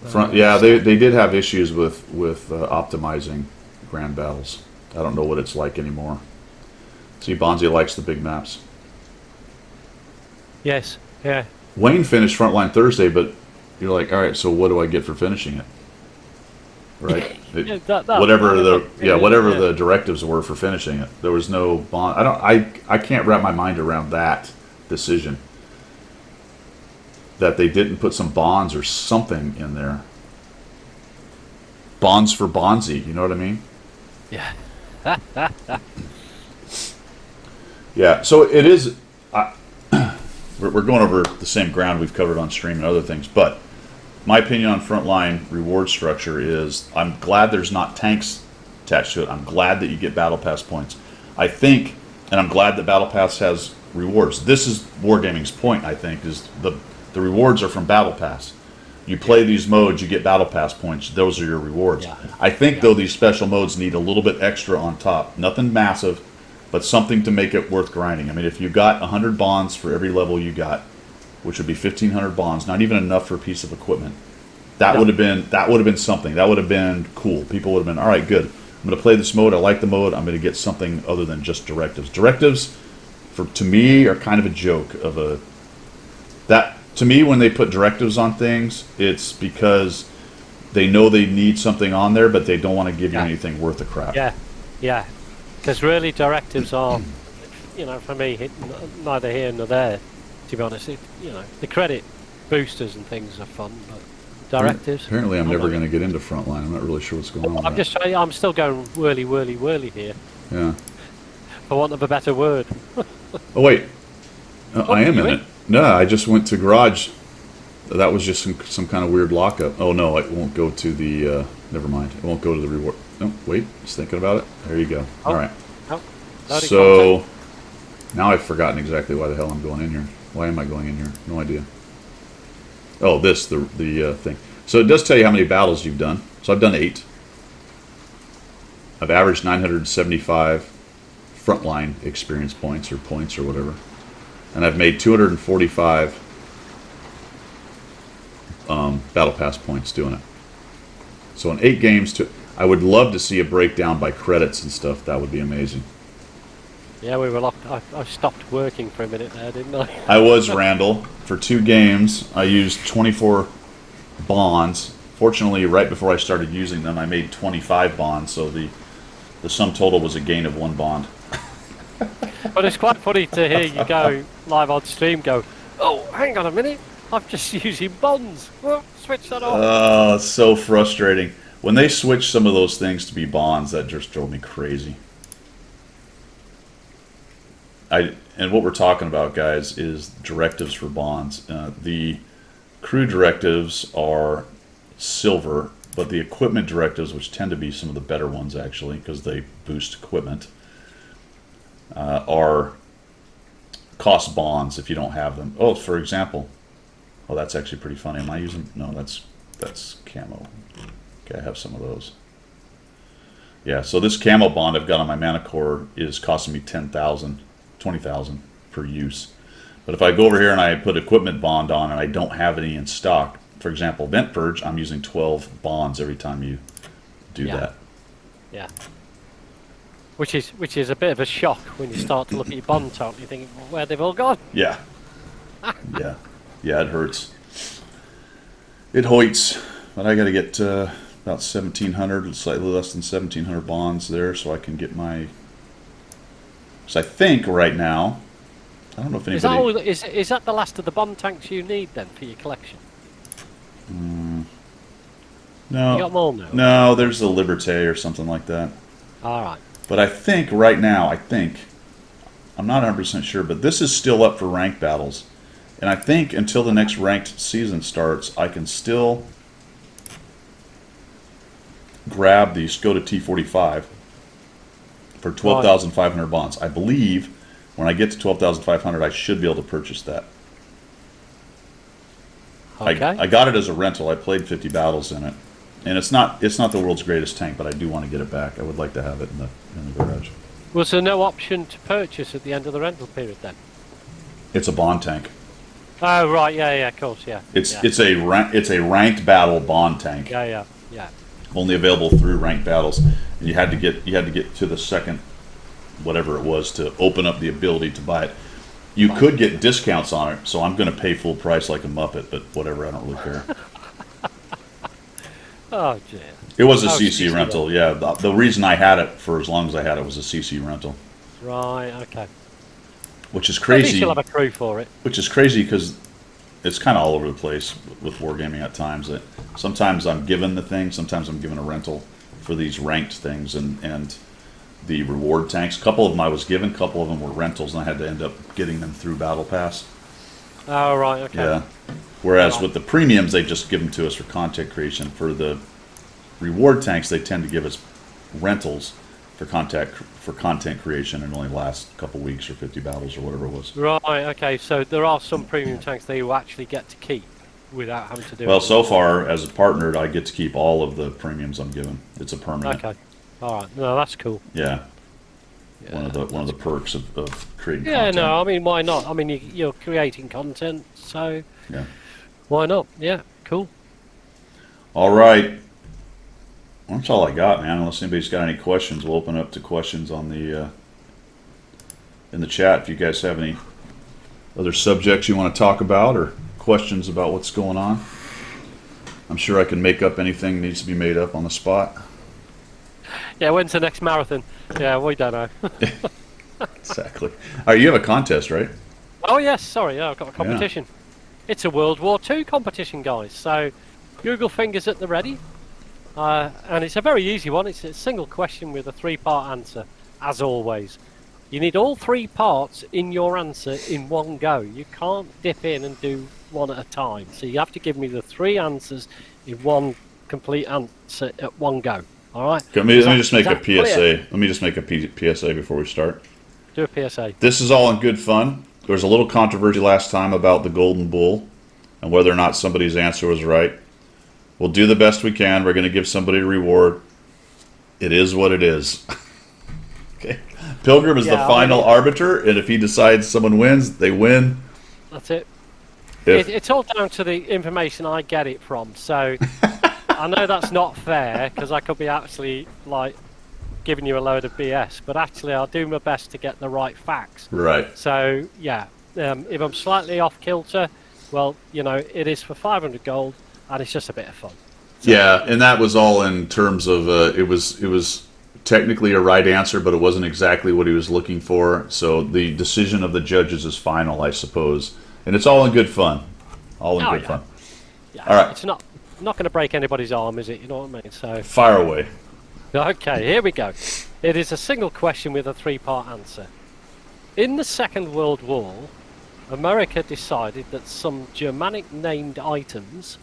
They did have issues with optimizing Grand Battles. I don't know what it's like anymore. See, Bonzi likes the big maps. Yes. Yeah. Wayne finished Frontline Thursday, but you're like, all right, so what do I get for finishing it? Right? Yeah, Whatever yeah. the directives were for finishing it. There was no bond. I can't wrap my mind around that decision. That they didn't put some bonds or something in there. Bonds for Bonzi, you know what I mean? Yeah. Yeah, so it is. We're going over the same ground we've covered on stream and other things, but my opinion on Frontline reward structure is I'm glad there's not tanks attached to it. I'm glad that you get Battle Pass points. I think, and I'm glad that Battle Pass has rewards. This is Wargaming's point, I think, is the rewards are from Battle Pass. You play these modes, you get Battle Pass points. Those are your rewards. Yeah. I think, though, these special modes need a little bit extra on top. Nothing massive, but something to make it worth grinding. I mean, if you got 100 bonds for every level you got, which would be 1,500 bonds, not even enough for a piece of equipment, that would have been something. That would have been cool. People would have been, all right, good. I'm going to play this mode. I like the mode. I'm going to get something other than just directives. Directives, to me, are kind of a joke of a that. To me, when they put directives on things, it's because they know they need something on there, but they don't want to give you anything worth a crap. Yeah. Yeah. Because really, directives are, for me, neither here nor there. To be honest, the credit boosters and things are fun, but directives. Apparently, I'm never going to get into Frontline. I'm not really sure what's going on. I'm still going whirly here. Yeah. For want of a better word. Oh wait, I am in it. No, I just went to Garage. That was just some kind of weird lockup. Oh no, it won't go to the. Never mind. It won't go to the reward. No, wait. Just thinking about it. There you go. All right. So now I've forgotten exactly why the hell I'm going in here. Why am I going in here? No idea. Oh, the thing. So it does tell you how many battles you've done. So I've done 8. I've averaged 975 frontline experience points or whatever. And I've made 245 battle pass points doing it. So in 8 games, I would love to see a breakdown by credits and stuff. That would be amazing. Yeah, we were locked. I stopped working for a minute there, didn't I? I was, Randall. For 2 games, I used 24 bonds. Fortunately, right before I started using them, I made 25 bonds, so the sum total was a gain of 1 bond. But it's quite funny to hear you go live on stream go, oh, hang on a minute, I'm just using bonds. Well, switch that off. Oh, it's so frustrating. When they switch some of those things to be bonds, that just drove me crazy. And what we're talking about, guys, is directives for bonds. The crew directives are silver, but the equipment directives, which tend to be some of the better ones actually, because they boost equipment, are cost bonds if you don't have them. Oh, for example, that's actually pretty funny. Am I using? No, that's camo. Okay, I have some of those. Yeah, so this camo bond I've got on my mana core is costing me 10,000, 20,000 per use. But if I go over here and I put equipment bond on and I don't have any in stock, for example, Vent Purge, I'm using 12 bonds every time you do that. Yeah. Which is a bit of a shock when you start to look at your bond total. You're thinking, well, where they've all gone? Yeah. Yeah, it hurts. It hoits. But I got to get about 1,700, slightly less than 1,700 bonds there, so I can get my. So I think right now, I don't know if anybody. Is that the last of the bond tanks you need then for your collection? No. You got more now? No, there's a Liberté or something like that. All right. But I think right now, I'm not 100% sure, but this is still up for ranked battles. And I think until the next ranked season starts, I can still grab these, go to T45 for 12,500 bonds. I believe when I get to 12,500, I should be able to purchase that. Okay. I got it as a rental. I played 50 battles in it. And it's not the world's greatest tank, but I do want to get it back. I would like to have it in the garage. Was there no option to purchase at the end of the rental period then? It's a bond tank. Oh right, yeah, of course, yeah. It's a ranked battle bond tank. Yeah. Only available through ranked battles, and you had to get to the second whatever it was to open up the ability to buy it. You could get discounts on it, so I'm going to pay full price like a Muppet, but whatever, I don't really care. Oh, dear. It was a Oh, CC rental, yeah. The reason I had it for as long as I had it was a CC rental. Right, okay. Which is At least crazy. you'll have a crew for it. Which is crazy because it's kind of all over the place with wargaming at times. That sometimes I'm given the thing, sometimes I'm given a rental for these ranked things and the reward tanks. A couple of them I was given, a couple of them were rentals, and I had to end up getting them through Battle Pass. Oh, right, okay. Yeah. Whereas with the premiums, they just give them to us for content creation. For the reward tanks, they tend to give us rentals for content creation, and only last a couple weeks or 50 battles or whatever it was. Right, okay, so there are some premium tanks that you actually get to keep without having to do Well, it. so far, as a partner, I get to keep all of the premiums I'm given. It's a permanent. Okay. Alright, no, that's cool. Yeah. Yeah, One of the perks of creating yeah, content. no, I mean, why not? I mean, you're creating content, so Yeah. why not? Yeah, cool. All right. That's all I got, man. Unless anybody's got any questions, we'll open up to questions on the in the chat. If you guys have any other subjects you want to talk about or questions about what's going on, I'm sure I can make up anything that needs to be made up on the spot. Yeah, when's the next marathon? Yeah, we don't know. Exactly. All right, you have a contest, right? Oh, yes, sorry, yeah, I've got a competition. It's a World War II competition, guys, so Google fingers at the ready. And it's a very easy one. It's a single question with a 3-part answer, as always. You need all 3 parts in your answer in one go. You can't dip in and do one at a time. So you have to give me the 3 answers in one complete answer at one go. All right? Let me just make a Is that clear? PSA. Let me just make a PSA before we start. Do a PSA. This is all in good fun. There was a little controversy last time about the Golden Bull and whether or not somebody's answer was right. We'll do the best we can. We're going to give somebody a reward. It is what it is. Okay. Pilgrim is the final arbiter, and if he decides someone wins, they win. That's it. It's all down to the information I get it from. So I know that's not fair because I could be actually like giving you a load of BS, but actually I'll do my best to get the right facts. Right. So yeah, if I'm slightly off kilter, well, you know, it is for 500 gold, and it's just a bit of fun. So, yeah, and that was all in terms of it was technically a right answer, but it wasn't exactly what he was looking for. So the decision of the judges is final, I suppose, and it's all in good fun. All in good fun. Yeah, all right. It's not going to break anybody's arm, is it? You know what I mean? So fire away. Okay, here we go. It is a single question with a 3-part answer. In the Second World War, America decided that some Germanic named items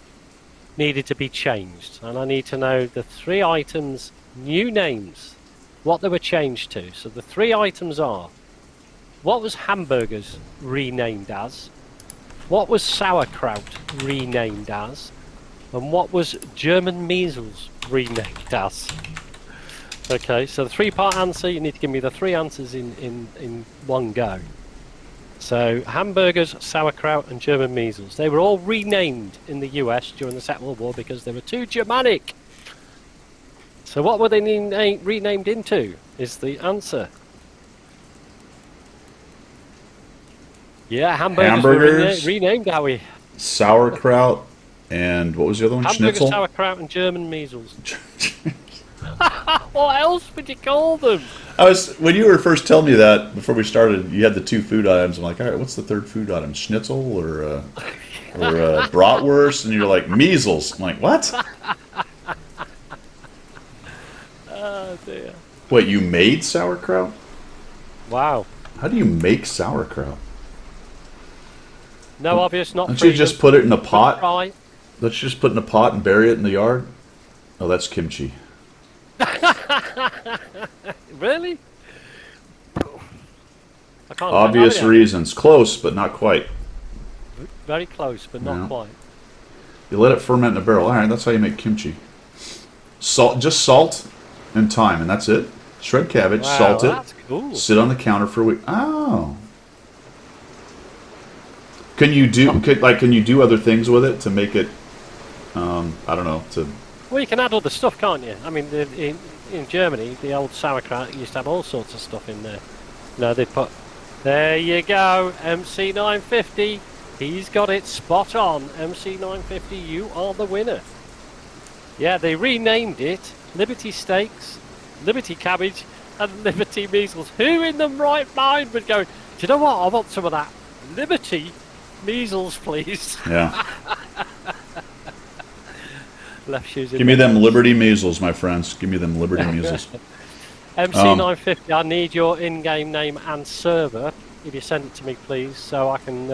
needed to be changed, and I need to know the 3 items' new names, what they were changed to. So the 3 items are: what was hamburgers renamed as, what was sauerkraut renamed as, and what was German measles renamed as. Okay, so the 3-part answer, you need to give me the 3 answers in one go. So, hamburgers, sauerkraut, and German measles. They were all renamed in the US during the Second World War because they were too Germanic. So what were they renamed into, is the answer. Yeah, hamburgers. Were renamed, Howie. Sauerkraut, and what was the other one? Hamburger, Schnitzel? sauerkraut, and German measles. What else would you call them? When you were first telling me that before we started, you had the 2 food items. I'm like, all right, what's the 3rd food item? Schnitzel or bratwurst? And you're like, measles. I'm like, what? Oh dear. Wait, you made sauerkraut? Wow. How do you make sauerkraut? No obvious, not. Don't you just put it in a pot? Right. Let's just put it in a pot and bury it in the yard. Oh, that's kimchi. Really? I can't. Obvious reasons. Close, but not quite. Very close, but not quite. You let it ferment in a barrel. All right, that's how you make kimchi. Just salt and thyme, and that's it. Shred cabbage, salt it, cool. Sit on the counter for a week. Oh. Can you do other things with it to make it? I don't know. Well, you can add other stuff, can't you? I mean, in Germany, the old sauerkraut used to have all sorts of stuff in there. No, they put. There you go, MC950. He's got it spot on. MC950, you are the winner. Yeah, they renamed it Liberty Steaks, Liberty Cabbage, and Liberty Measles. Who in the right mind would go, do you know what? I want some of that Liberty Measles, please. Yeah. Left shoes in Give me there. them Liberty Measles, my friends. Give me them Liberty Measles. MC950, I need your in-game name and server, if you send it to me, please, so I can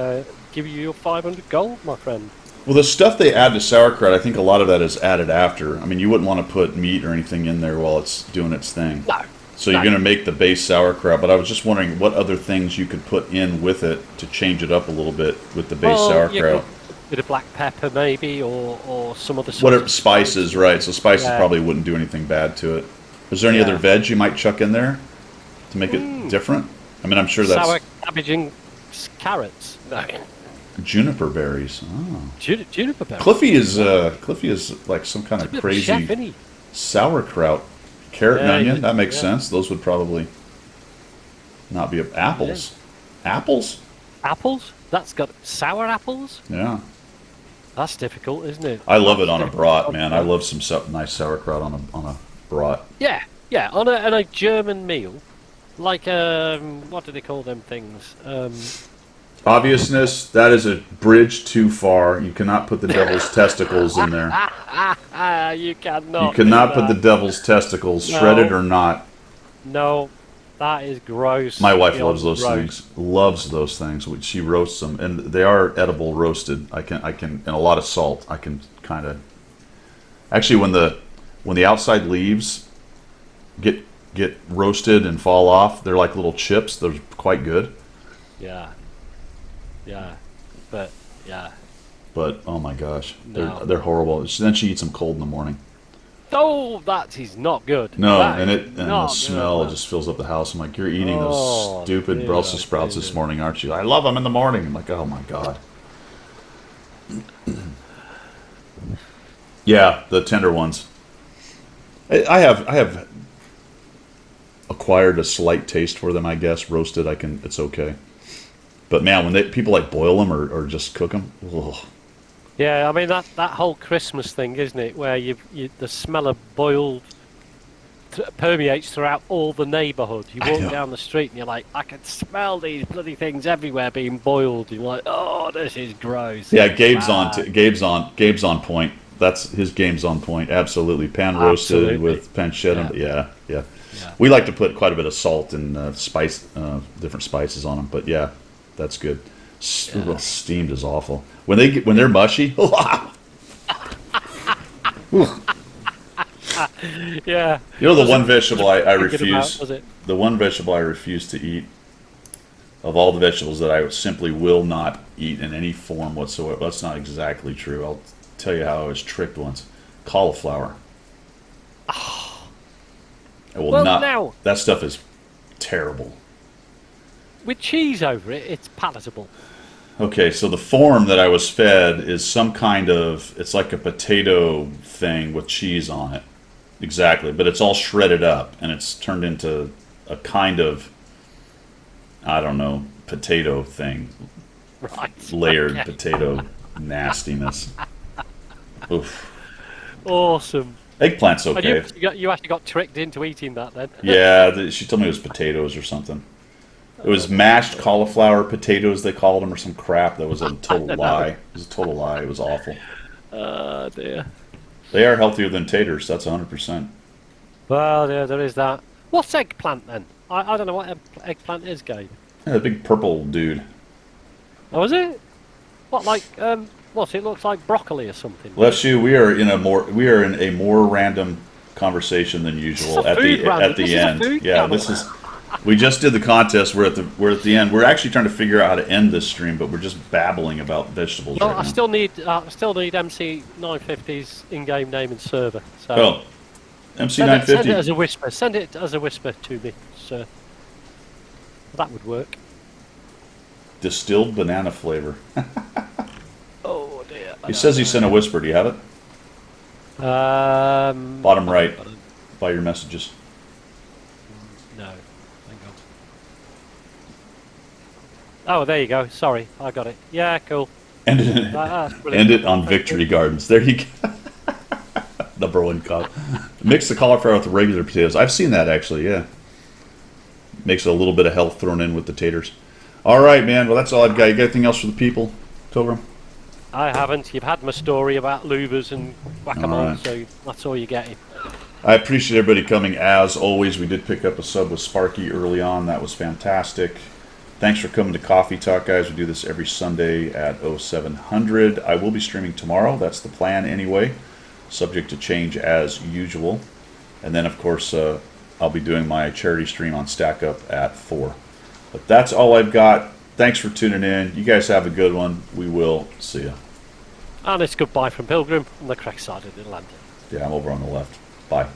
give you your 500 gold, my friend. Well, the stuff they add to sauerkraut, I think a lot of that is added after. I mean, you wouldn't want to put meat or anything in there while it's doing its thing. No. So you're going to make the base sauerkraut, but I was just wondering what other things you could put in with it to change it up a little bit with the base sauerkraut. A bit of black pepper, maybe, or some other sort What are of spices, right? So spices Yeah. probably wouldn't do anything bad to it. Is there any other veg you might chuck in there to make it different? I mean, I'm sure that's sour cabbage and carrots. No. juniper berries. Oh. Juniper berries. Cliffy is like some kind He's a of bit of a crazy chef, isn't he? sauerkraut. Carrot and Yeah, onion, yeah, that makes yeah. sense. Those would probably not be apples. Apples? Apples? That's got sour apples? Yeah. That's difficult, isn't it? I love it on a That's brat, difficult. man. I love some nice sauerkraut on a brat. Yeah, yeah, on a German meal. Like, what do they call them things? Obviousness, that is a bridge too far. You cannot put the devil's testicles in there. You cannot. You cannot do put the that. devil's testicles, No. shredded or not. No, that is gross. My wife beyond loves those gross. things. Loves those things. She roasts them, and they are edible roasted. I can, and a lot of salt. I can kind of. Actually, when the outside leaves get roasted and fall off, they're like little chips. They're quite good. Yeah. Yeah. But, yeah. But oh my gosh, No. they're horrible. Then she eats them cold in the morning. Oh, that is not good. No, That and is the not smell good. just fills up the house. I'm like, you're eating Oh, those stupid dear, Brussels sprouts this dear. morning, aren't you? I love them in the morning. I'm like, oh my god. Yeah, the tender ones. I have acquired a slight taste for them. I guess roasted, it's okay. But man, when people like boil them or just cook them, ugh. Yeah, I mean that whole Christmas thing, isn't it? Where the smell of boiled permeates throughout all the neighbourhood. You I walk know. down the street and you're like, I can smell these bloody things everywhere being boiled. You're like, oh, this is gross. Yeah, It's Gabe's bad. Gabe's on point. That's his game's on point. Absolutely, pan roasted Absolutely. with pancetta. Yeah. Yeah. Yeah. We like to put quite a bit of salt and different spices on them. But yeah, that's good. Well, steamed is awful. When they're mushy. Yeah. You know the one vegetable I Thinking refuse. about, was it? The one vegetable I refuse to eat of all the vegetables that I simply will not eat in any form whatsoever. That's not exactly true. I'll tell you how I was tricked once. Cauliflower. I will Well, not. now- That stuff is terrible. With cheese over it, it's palatable. Okay, so the form that I was fed is some kind of, it's like a potato thing with cheese on it. Exactly, but it's all shredded up and it's turned into a kind of, I don't know, potato thing. Right. Layered Okay. potato nastiness. Oof. Awesome. Eggplant's And okay. you actually got tricked into eating that then? Yeah, she told me it was potatoes or something. It was mashed cauliflower potatoes, they called them, or some crap. That was a total lie. It was a total lie. It was awful. Oh dear. They are healthier than taters. That's 100%. Well, yeah, there is that. What's eggplant then? I don't know what eggplant is, Gabe. Yeah, the big purple dude. Oh, is it? What, like, what's it? Looks like broccoli or something. Left shoe. We are in a more random conversation than usual This is a at the food end. food Yeah, channel. this is. We just did the contest. We're at the end. We're actually trying to figure out how to end this stream, but we're just babbling about vegetables Well, right I now. still need MC 950's in-game name and server. So Well, MC send it 950. as a whisper. Send it as a whisper to me, sir. That would work. Distilled banana flavor. Oh dear. He says he sent a whisper. Do you have it? Bottom right. by your messages? No. Hang on. Oh, there you go. Sorry, I got it. Yeah, cool. End it, That's brilliant. end it on Victory Gardens. There you go. Number one call. Mix the cauliflower with the regular potatoes. I've seen that actually, yeah. Makes a little bit of health thrown in with the taters. All right, man. Well, that's all I've got. You got anything else for the people, Pilgrim? I haven't. You've had my story about louvers and whack-a-mole, All right. so that's all you're getting. I appreciate everybody coming. As always, we did pick up a sub with Sparky early on. That was fantastic. Thanks for coming to Coffee Talk, guys. We do this every Sunday at 0700. I will be streaming tomorrow. That's the plan anyway, subject to change as usual. And then, of course, I'll be doing my charity stream on Stack Up at 4. But that's all I've got. Thanks for tuning in. You guys have a good one. We will see you. And it's goodbye from Pilgrim on the correct side of the Atlantic. Yeah, I'm over on the left. Bye.